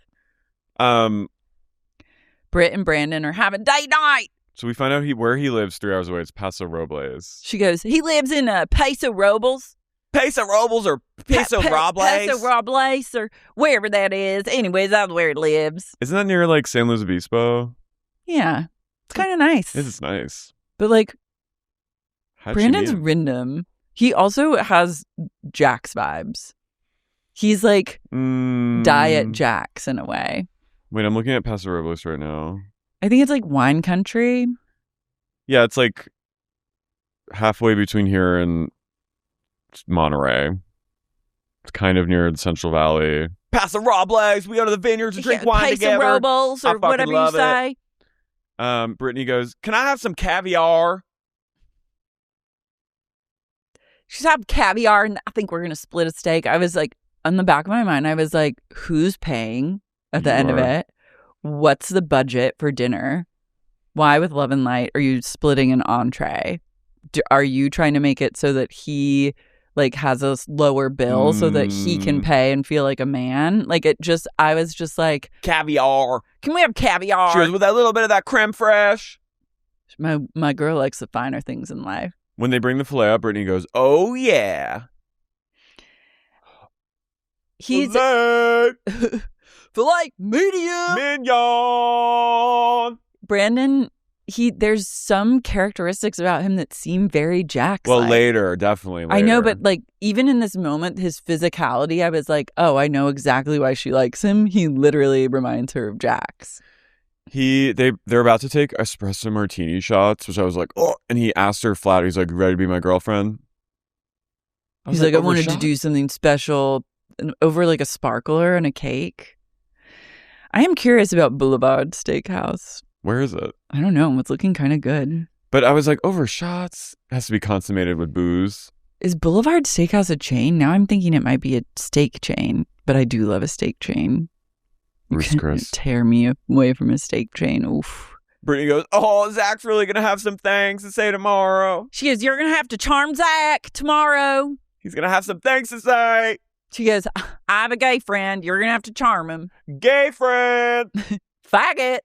S1: Britt and Brandon are having date night.
S2: So we find out where he lives 3 hours away. It's Paso Robles.
S1: She goes, he lives in Paso Robles.
S6: Paso Robles or Paso Robles?
S1: Paso Robles or wherever that is. Anyways, that's where he lives.
S2: Isn't that near like San Luis Obispo?
S1: Yeah. It's kind of nice.
S2: It is nice.
S1: But like,
S2: How'd
S1: Brandon's Rindom. He also has Jax vibes. He's like diet Jax in a way.
S2: Wait, I'm looking at Paso Robles right now.
S1: I think it's like wine country.
S2: Yeah, it's like halfway between here and Monterey. It's kind of near the Central Valley.
S6: Paso Robles. We go to the vineyards and drink wine together.
S1: Paso Robles or whatever you say.
S2: Brittany goes,
S6: can I have some caviar?
S1: She's have caviar, and I think we're gonna split a steak. I was like, on the back of my mind, I was like, who's paying at the end of it? what's the budget for dinner? Why with Love and Light are you splitting an entree? Are you trying to make it so that he like has a lower bill so that he can pay and feel like a man? Like I was just like,
S6: Caviar.
S5: Can we have caviar?
S6: She goes, with that little bit of that creme fraiche.
S1: my girl likes the finer things in life.
S2: When they bring the filet up, Brittany goes, "Oh yeah,
S1: He's
S2: filet
S5: Filet medium.
S2: mignon."
S1: Brandon. There's some characteristics about him that seem very Jax.
S2: Well, later, definitely later.
S1: I know, but like even in this moment, his physicality, I was like, oh, I know exactly why she likes him. He literally reminds her of Jax.
S2: They're about to take espresso martini shots, which I was like, oh, and he asked her flat. He's like, "Ready to be my girlfriend?"
S1: He's like, I
S2: "Over
S1: wanted to
S2: shots?"
S1: do something special over like a sparkler and a cake. I am curious about Boulevard Steakhouse.
S2: Where is it?
S1: I don't know. It's looking kind of good.
S2: But I was like, over shots has to be consummated with booze.
S1: Is Boulevard Steakhouse a chain? Now I'm thinking it might be a steak chain, but I do love a steak chain. You
S2: Ruth's
S1: can't
S2: Chris.
S1: tear me away from a steak chain. Oof.
S2: Brittany goes, "Oh, Zach's really gonna have some things to say tomorrow.
S5: She goes, you're going to have to charm Zach tomorrow.
S2: He's gonna have some things to say.
S5: She goes, I have a gay friend. You're going to have to charm him.
S2: Gay friend,
S5: Faggot.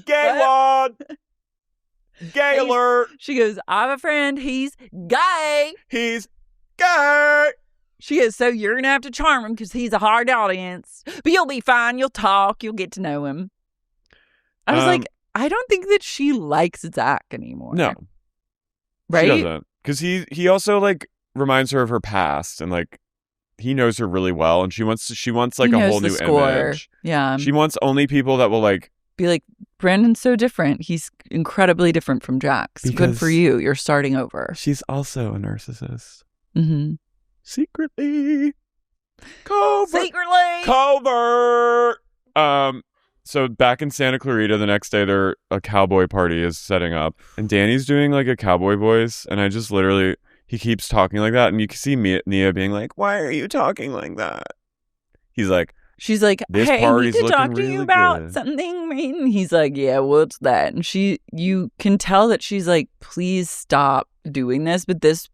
S2: gay one, gay alert.
S5: She goes, I have a friend. He's gay.
S2: He's gay."
S5: She goes, so you're going to have to charm him because he's a hard audience. But you'll be fine. You'll talk. You'll get to know him. I was like, I don't think that she likes Zach anymore.
S2: No,
S5: Right?
S2: she doesn't. Because he also like reminds her of her past, and like he knows her really well, and she wants like
S1: He
S2: a
S1: knows
S2: whole
S1: the
S2: new
S1: score.
S2: image.
S1: Yeah.
S2: She wants only people that will like.
S1: Be like, Brandon's so different. He's incredibly different from Jax. Good
S2: Because-
S1: for you. You're starting over.
S2: She's also a narcissist.
S1: Mm-hmm.
S2: Secretly. Covert.
S5: Secretly.
S2: Covert. So back in Santa Clarita the next day, a cowboy party is setting up, and Danny's doing like a cowboy voice, and I just literally, he keeps talking like that, and you can see Nia being like, "Why are you talking like that?" He's like,
S1: She's like,
S2: This
S1: hey, I need
S2: party's
S1: to
S2: looking
S1: talk to you
S2: really
S1: about
S2: good.
S1: something. And he's like, yeah, what's that? And you can tell that she's like, please stop doing this. But this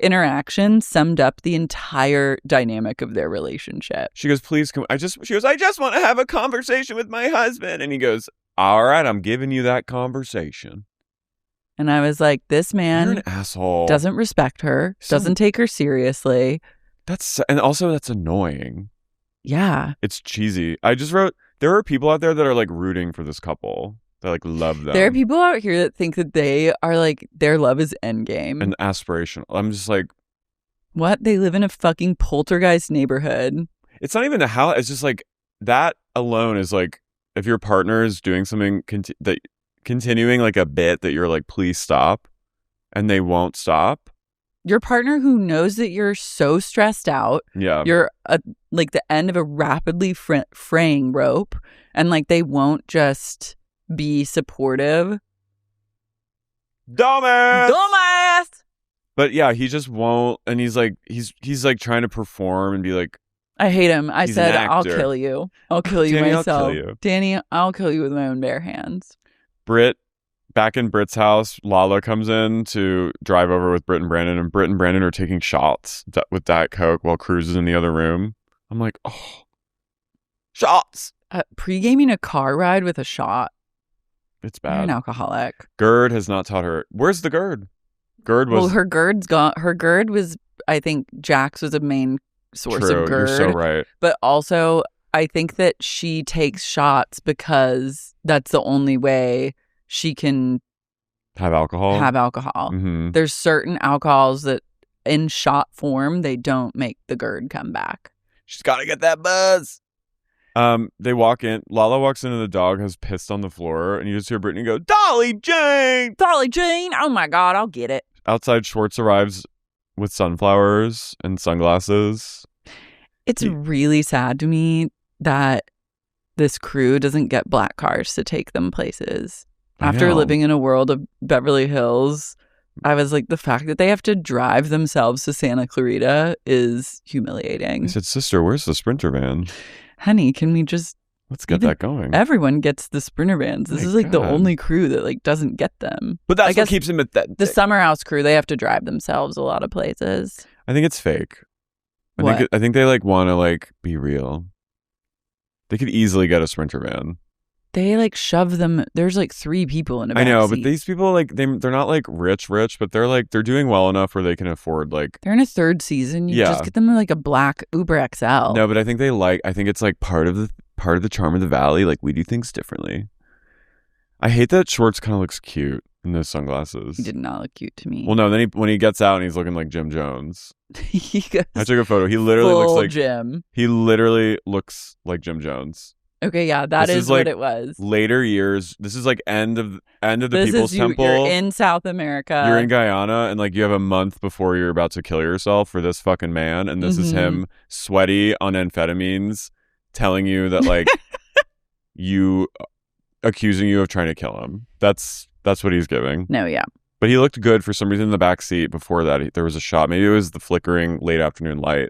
S1: interaction summed up the entire dynamic of their relationship.
S2: she goes, "Please come." She goes, "I just want to have a conversation with my husband," and he goes, "All right, I'm giving you that conversation."
S1: And I was like, this
S2: You're
S1: man
S2: an asshole.
S1: doesn't respect her,
S2: So-
S1: doesn't take her seriously.
S2: That's annoying.
S1: Yeah.
S2: It's cheesy. I just wrote, there are people out there that are like rooting for this couple. That like love them.
S1: There are people out here that think that they are like, their love is endgame.
S2: And aspirational. I'm just like,
S1: What? They live in a fucking poltergeist neighborhood.
S2: it's not even a how. It's just like that alone is like, if your partner is doing something that continuing like a bit that you're like, please stop, and they won't stop.
S1: Your partner who knows that you're so stressed out,
S2: Yeah.
S1: you're like the end of a rapidly fraying rope, and like they won't just be supportive.
S2: Dumbass.
S5: Dumbass.
S2: But yeah, he just won't, and he's like trying to perform and be like,
S1: I hate him. I
S2: He's
S1: said,
S2: an
S1: I'll
S2: actor.
S1: kill you. I'll kill you
S2: Danny, I'll
S1: myself.
S2: kill you.
S1: Danny, I'll kill you with my own bare hands.
S2: Britt. Back in Britt's house, Lala comes in to drive over with Britt and Brandon are taking shots with Diet Coke while Cruz is in the other room. I'm like, oh, shots.
S1: Pre-gaming a car ride with a shot.
S2: It's
S1: You're an
S2: bad.
S1: alcoholic.
S2: Gerd has not taught her. Where's the Gerd? Gerd was
S1: Well, her GERD's gone. Her GERD was, I think, Jax was a main source
S2: true.
S1: of GERD.
S2: You're so right.
S1: But also, I think that she takes shots because that's the only way she can
S2: Have alcohol.
S1: have alcohol.
S2: Mm-hmm.
S1: There's certain alcohols that in shot form, they don't make the GERD come back.
S2: She's got to get that buzz. They walk in. Lala walks in and the dog has pissed on the floor, and you just hear Brittany go, "Dolly Jane!"
S5: Dolly Jean. Oh my God, I'll get it.
S2: Outside, Schwartz arrives with sunflowers and sunglasses.
S1: It's really sad to me that this crew doesn't get black cars to take them places.
S2: I
S1: After
S2: know.
S1: living in a world of Beverly Hills, I was like, the fact that they have to drive themselves to Santa Clarita is humiliating.
S2: I said, sister, where's the Sprinter van?
S1: Honey, can we just...
S2: Let's get that going.
S1: Everyone gets the Sprinter vans. This is like the only crew that like doesn't get them.
S2: But that's what keeps them at that.
S1: The Summer House crew, they have to drive themselves a lot of places.
S2: I think it's fake.
S1: What?
S2: I think they like want to like be real. They could easily get a Sprinter van.
S1: They like shove them. There's like 3 people in a back
S2: I know,
S1: seat.
S2: but these people like they're not like rich, but they're doing well enough where they can afford like.
S1: They're in a 3rd season. You just get them like a black Uber XL.
S2: No, but I think I think it's like part of the charm of the valley. Like we do things differently. I hate that Schwartz kind of looks cute in those sunglasses.
S1: He did not look cute to me.
S2: Well, no. Then when he gets out and he's looking like Jim Jones.
S1: He goes
S2: I took a photo. He literally looks like
S1: Jim.
S2: He literally looks like Jim Jones.
S1: Okay, yeah, that is
S2: like
S1: what it was.
S2: Later years. This is like end of the
S1: This
S2: People's
S1: is
S2: Temple.
S1: You're in South America.
S2: You're in Guyana, and like you have a month before you're about to kill yourself for this fucking man, and this is him sweaty on amphetamines, telling you that like accusing you of trying to kill him. That's what he's giving.
S1: No, yeah.
S2: But he looked good for some reason in the back seat. Before that, there was a shot. Maybe it was the flickering late afternoon light.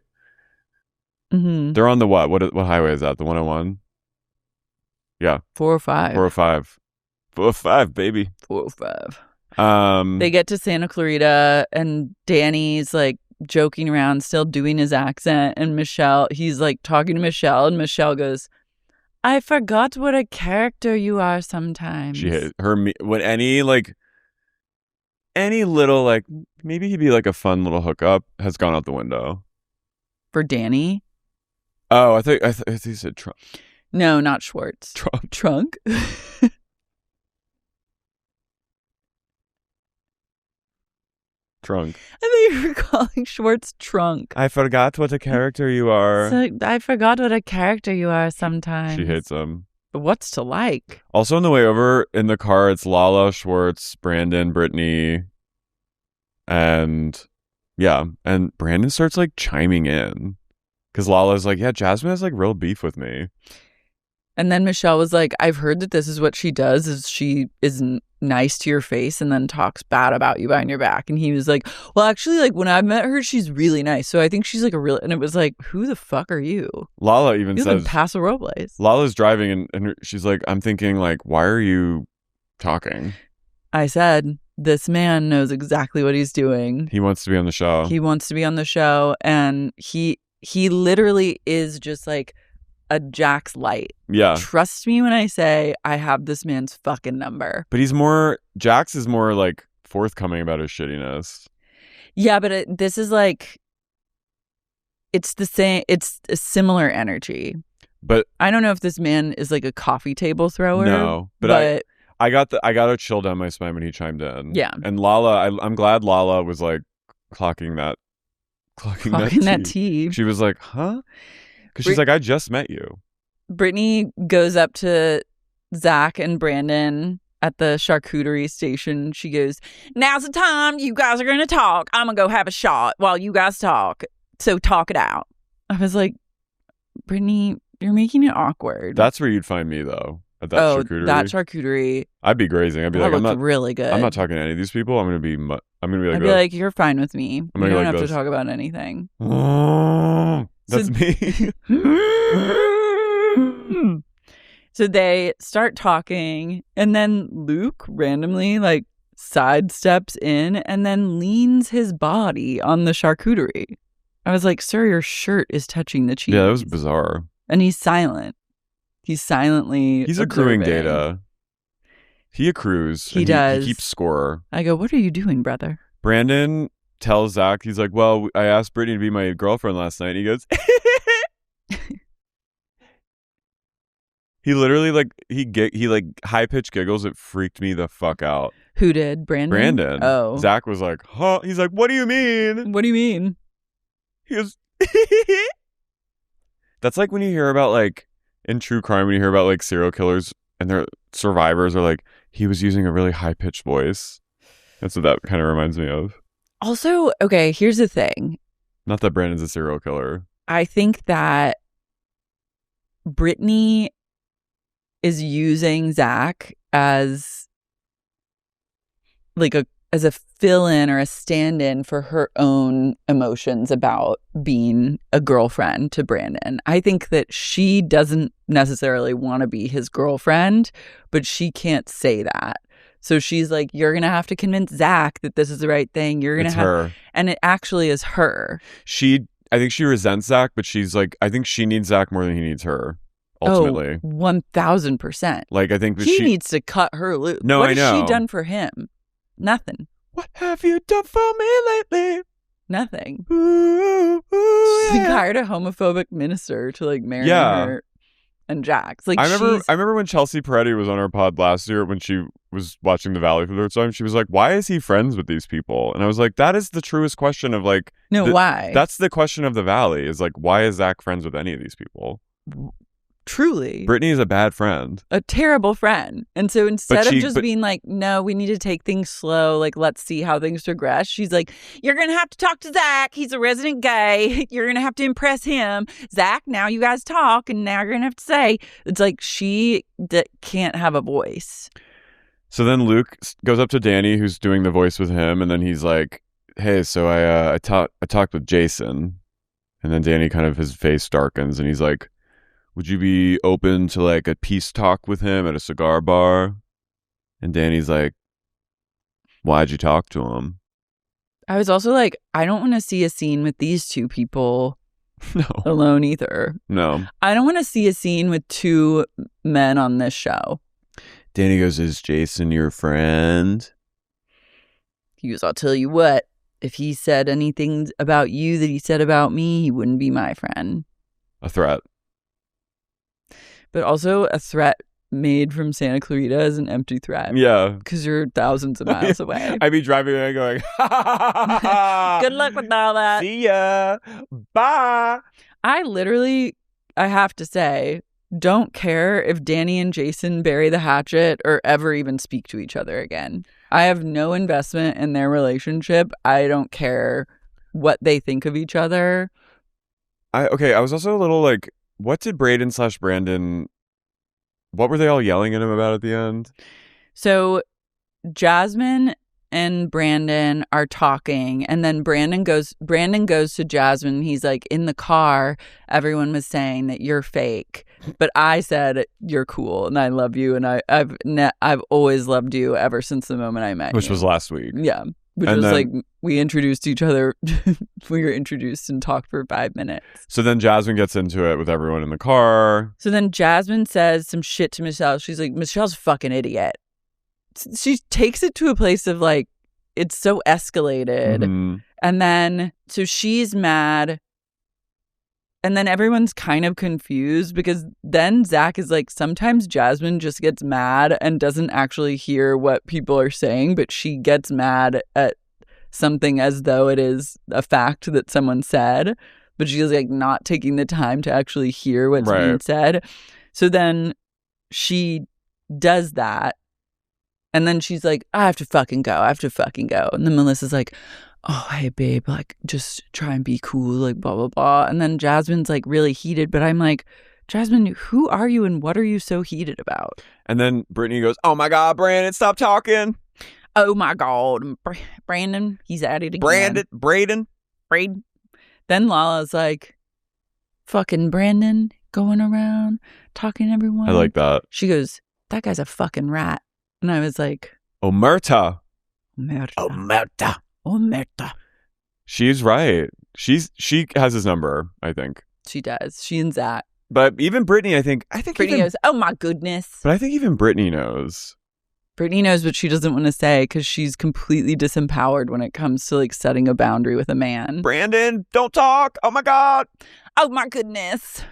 S1: Mm-hmm.
S2: They're on the what? What highway is that? The 101? Yeah.
S1: 405.
S2: 405. 405, baby.
S1: 405. They get to Santa Clarita and Danny's like joking around, still doing his accent. And Michelle, he's like talking to Michelle, and Michelle goes, I forgot what a character you are sometimes.
S2: She hates her. When any little like, maybe he'd be like a fun little hookup has gone out the window.
S1: For Danny?
S2: Oh, I think you said Trump.
S1: No, not Schwartz.
S2: Trunk? Trunk.
S1: I think you were calling Schwartz Trunk.
S2: I forgot what a character you are.
S1: So, I forgot what a character you are sometimes.
S2: She hates him.
S1: But what's to like?
S2: Also on the way over in the car, it's Lala, Schwartz, Brandon, Brittany, and Brandon starts like chiming in. Because Lala's like, yeah, Jasmine has like real beef with me.
S1: And then Michelle was like, I've heard that this is what she does, is she is nice to your face and then talks bad about you behind your back. And he was like, well, actually, like when I met her, she's really nice. So I think she's like a real, and it was like, who the fuck are you?
S2: Lala even
S1: you
S2: says,
S1: like Paso Robles.
S2: Lala's driving and she's like, I'm thinking like, why are you talking?
S1: I said, this man knows exactly what he's doing.
S2: He wants to be on the show.
S1: He wants to be on the show. And he literally is just like a Jax light.
S2: Yeah.
S1: Trust me when I say I have this man's fucking number.
S2: But Jax is more like forthcoming about his shittiness.
S1: Yeah, but this is like, it's the same, it's a similar energy.
S2: But
S1: I don't know if this man is like a coffee table thrower.
S2: No, but I got a chill down my spine when he chimed in.
S1: Yeah.
S2: And Lala, I'm glad Lala was like clocking that tea. She was like, huh? Because she's like, I just met you. Brittany
S1: goes up to Zach and Brandon at the charcuterie station. She goes, now's the time you guys are going to talk. I'm going to go have a shot while you guys talk. So talk it out. I was like, Brittany, you're making it awkward.
S2: That's where you'd find me, though. At that charcuterie.
S1: That charcuterie.
S2: I'd be grazing. I'd be like, I'm not
S1: really good.
S2: I'm not talking to any of these people. I'm gonna be like,
S1: I'd be like, you're fine with me. You don't have to talk about anything.
S2: That's me.
S1: So they start talking, and then Luke randomly like sidesteps in and then leans his body on the charcuterie. I was like, sir, your shirt is touching the cheese.
S2: Yeah, that was bizarre.
S1: And he's silent. He's silently
S2: He's
S1: observing.
S2: Accruing data. He accrues.
S1: He does.
S2: He keeps score.
S1: I go, what are you doing, brother?
S2: Brandon tells Zach, he's like, well, I asked Brittany to be my girlfriend last night. And he goes, he literally like, he like high-pitched giggles. It freaked me the fuck out.
S1: Who did? Brandon?
S2: Oh. Zach was like, huh? He's like, what do you mean?
S1: What do you mean?
S2: He goes, that's like when you hear about like, in true crime, when you hear about like serial killers and their survivors are like, he was using a really high-pitched voice. That's what that kind of reminds me of.
S1: Also, okay, here's the thing.
S2: Not that Brandon's a serial killer.
S1: I think that Brittany is using Zach as like as a fill-in or a stand-in for her own emotions about being a girlfriend to Brandon. I think that she doesn't necessarily want to be his girlfriend, but she can't say that. So she's like, you're going to have to convince Zach that this is the right thing. You're going to have
S2: her.
S1: And it actually is her.
S2: I think she resents Zach, but she's like, I think she needs Zach more than he needs her. Ultimately.
S1: 1,000%.
S2: Like, I think that
S1: he needs to cut her loose.
S2: No,
S1: what
S2: I know.
S1: has she done for him? Nothing.
S2: What have you done for me lately?
S1: Nothing.
S2: Ooh, ooh,
S1: She
S2: yeah.
S1: hired a homophobic minister to like marry
S2: Yeah.
S1: her and Jax. Like
S2: I remember when Chelsea Peretti was on our pod last year when she was watching The Valley for the third time. She was like, "Why is he friends with these people?" And I was like, "That is the truest question of like,
S1: why?
S2: That's the question of The Valley is like, why is Zach friends with any of these people?"
S1: Truly.
S2: Brittany is a bad friend.
S1: A terrible friend. And so instead of just being like, no, we need to take things slow, like, let's see how things progress, she's like, you're going to have to talk to Zach. He's a resident gay. You're going to have to impress him. Zach, now you guys talk, and now you're going to have to say. It's like she can't have a voice.
S2: So then Luke goes up to Danny, who's doing the voice with him, and then he's like, hey, so I talked with Jason. And then Danny kind of, his face darkens, and he's like, would you be open to like a peace talk with him at a cigar bar? And Danny's like, why'd you talk to him?
S1: I was also like, I don't want to see a scene with these two people alone either.
S2: No.
S1: I don't want to see a scene with two men on this show.
S2: Danny goes, is Jason your friend?
S1: He goes, I'll tell you what, if he said anything about you that he said about me, he wouldn't be my friend.
S2: A threat.
S1: But also a threat made from Santa Clarita is an empty threat.
S2: Yeah.
S1: Because you're thousands of miles away.
S2: I'd be driving and going,
S1: good luck with all that.
S2: See ya. Bye.
S1: I have to say, don't care if Danny and Jason bury the hatchet or ever even speak to each other again. I have no investment in their relationship. I don't care what they think of each other.
S2: I was also a little like, what did Brayden/Brandon, what were they all yelling at him about at the end?
S1: So Jasmine and Brandon are talking, and then Brandon goes to Jasmine. He's like, in the car, everyone was saying that you're fake, but I said you're cool and I love you, and I've always loved you ever since the moment I met you.
S2: Which was last week.
S1: Yeah. Which was like, we introduced each other. We were introduced and talked for 5 minutes.
S2: So then Jasmine gets into it with everyone in the car.
S1: So then Jasmine says some shit to Michelle. She's like, Michelle's a fucking idiot. She takes it to a place of like, it's so escalated.
S2: Mm-hmm.
S1: And then, so she's mad. And then everyone's kind of confused because then Zach is like, sometimes Jasmine just gets mad and doesn't actually hear what people are saying, but she gets mad at something as though it is a fact that someone said, but she's like not taking the time to actually hear what's being said. So then she does that. And then she's like, I have to fucking go. And then Melissa's like, oh, hey, babe, like, just try and be cool, like, blah, blah, blah. And then Jasmine's, like, really heated. But I'm like, Jasmine, who are you and what are you so heated about?
S2: And then Brittany goes, oh, my God, Brandon, stop talking.
S1: Oh, my God. Brandon, he's at it again.
S2: Braden.
S1: Then Lala's like, fucking Brandon going around talking to everyone.
S2: I like that.
S1: She goes, that guy's a fucking rat. And I was like,
S2: Omerta. She's right. She has his number, I think.
S1: She does. She and Zach.
S2: But even Brittany, I think
S1: Brittany goes, oh my goodness.
S2: But I think even Brittany knows.
S1: Brittany knows what she doesn't want to say because she's completely disempowered when it comes to like setting a boundary with a man.
S2: Brandon, don't talk. Oh my God.
S1: Oh my goodness.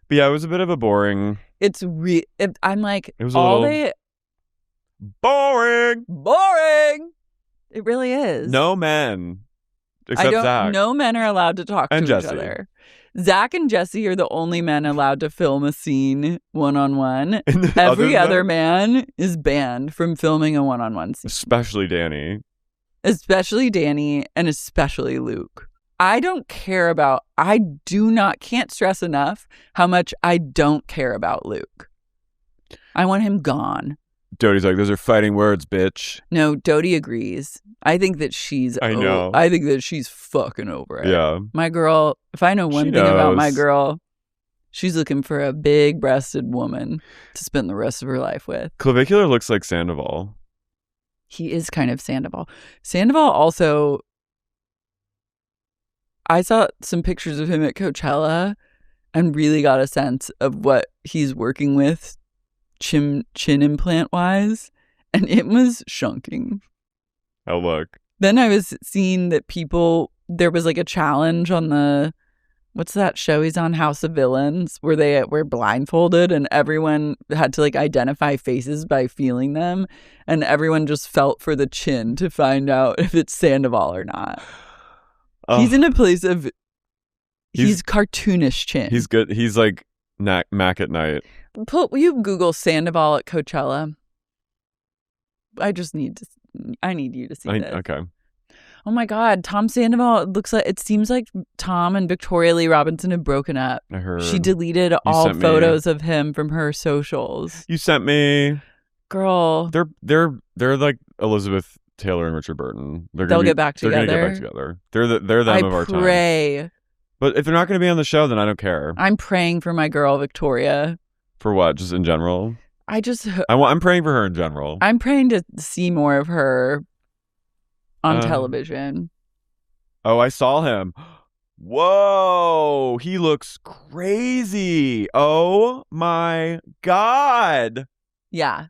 S2: But yeah, it was a bit of a boring.
S1: I'm like,
S2: it was a little boring.
S1: It really is.
S2: No men. Except Zach.
S1: No men are allowed to talk
S2: and
S1: to
S2: Jesse.
S1: each other. Zach and Jesse are the only men allowed to film a scene one-on-one. Every other man is banned from filming a one-on-one scene.
S2: Especially Danny
S1: and especially Luke. Can't stress enough how much I don't care about Luke. I want him gone.
S2: Doute's like, those are fighting words, bitch.
S1: No, Doute agrees. I think that she's
S2: I know.
S1: I think that she's fucking over it.
S2: Yeah.
S1: My girl, if I know one
S2: She
S1: thing about my
S2: knows.
S1: girl, she's looking for a big-breasted woman to spend the rest of her life with.
S2: Clavicular looks like Sandoval.
S1: He is kind of Sandoval. Sandoval also, I saw some pictures of him at Coachella and really got a sense of what he's working with chin implant wise, and it was shunking.
S2: Oh, look.
S1: Then I was seeing that there was like a challenge on what's that show he's on, House of Villains, where they were blindfolded and everyone had to like identify faces by feeling them, and everyone just felt for the chin to find out if it's Sandoval or not. He's in a place of he's cartoonish chin.
S2: He's good. He's like Mac at night.
S1: You Google Sandoval at Coachella. I need you to see this.
S2: Okay.
S1: Oh my God, Tom Sandoval, it seems like Tom and Victoria Lee Robinson have broken up.
S2: I heard.
S1: She deleted all photos of him from her socials.
S2: You sent me.
S1: Girl.
S2: They're like Elizabeth Taylor and Richard Burton.
S1: They'll get back together.
S2: They're gonna get back together. They're them of our time.
S1: I pray.
S2: But if they're not going to be on the show, then I don't care.
S1: I'm praying for my girl Victoria.
S2: For what? Just in general?
S1: I'm
S2: praying for her in general.
S1: I'm praying to see more of her on television.
S2: Oh, I saw him. Whoa, he looks crazy. Oh my God.
S1: Yeah.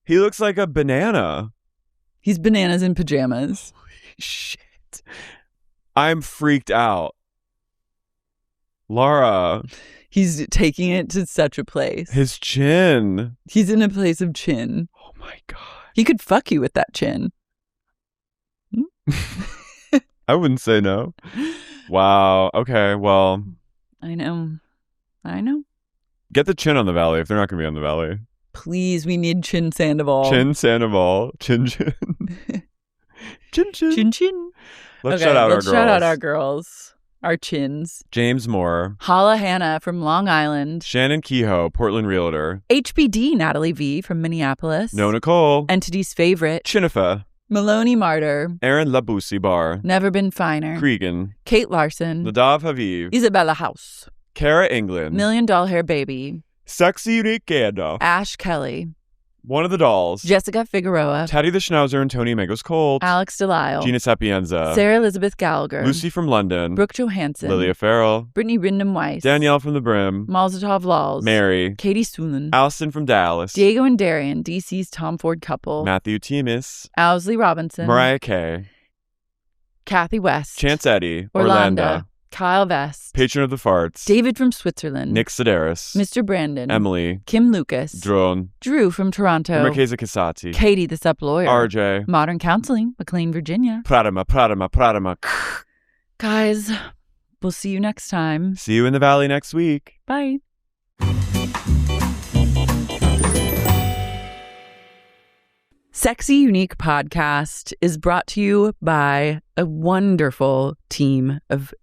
S2: He looks like a banana.
S1: He's bananas in pajamas.
S2: Holy shit. I'm freaked out. Lara.
S1: He's taking it to such a place.
S2: His chin.
S1: He's in a place of chin.
S2: Oh my God.
S1: He could fuck you with that chin.
S2: I wouldn't say no. Wow. Okay. Well.
S1: I know.
S2: Get the chin on the Valley if they're not going to be on the Valley.
S1: Please, we need Chin Sandoval.
S2: Chin Sandoval. Chin. Chin.
S1: Chin chin.
S2: Let's shout out our girls.
S1: Shout out our girls. Our chins.
S2: James Moore.
S1: Hala Hannah from Long Island.
S2: Shannon Kehoe, Portland Realtor.
S1: HBD Natalie V from Minneapolis.
S2: No Nicole.
S1: Entity's favorite.
S2: Chinifa.
S1: Maloney Martyr.
S2: Aaron Labusi Bar.
S1: Never Been Finer.
S2: Cregan.
S1: Kate Larson.
S2: Nadav Haviv.
S1: Isabella House.
S2: Kara England.
S1: $1 Million Hair Baby.
S2: Sexy Unique Gandalf.
S1: Ash Kelly.
S2: One of the Dolls.
S1: Jessica Figueroa.
S2: Teddy the Schnauzer and Tony Mango's Cold.
S1: Alex Delisle.
S2: Gina Sapienza.
S1: Sarah Elizabeth Gallagher.
S2: Lucy from London.
S1: Brooke Johansson.
S2: Lilia Farrell.
S1: Brittany Rindom Weiss.
S2: Danielle from the Brim.
S1: Malzatov Laws.
S2: Mary.
S1: Katie Sulin.
S2: Allison from Dallas.
S1: Diego and Darian, DC's Tom Ford couple.
S2: Matthew Temis.
S1: Owsley Robinson.
S2: Mariah Kay.
S1: Kathy West.
S2: Chance Eddie.
S1: Orlando. Kyle Vest.
S2: Patron of the Farts.
S1: David from Switzerland.
S2: Nick Sedaris.
S1: Mr. Brandon.
S2: Emily.
S1: Kim Lucas.
S2: Drone.
S1: Drew from Toronto.
S2: Marchesa Casati.
S1: Katie the Sup Lawyer.
S2: RJ.
S1: Modern Counseling, McLean, Virginia.
S2: Pradama.
S1: Guys, we'll see you next time.
S2: See you in the Valley next week.
S1: Bye. Sexy Unique Podcast is brought to you by a wonderful team of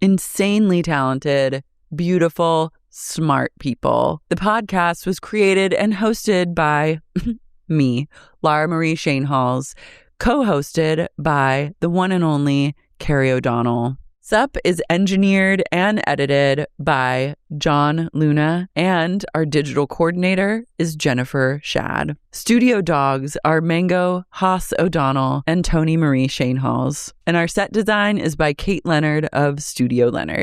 S1: insanely talented, beautiful, smart people. The podcast was created and hosted by me, Lara Marie Shanehalls, co-hosted by the one and only Carey O'Donnell. Sup is engineered and edited by John Luna, and our digital coordinator is Jennifer Shad. Studio dogs are Mango, Haas O'Donnell, and Tony Marie Shanehalls. And our set design is by Kate Leonard of Studio Leonard.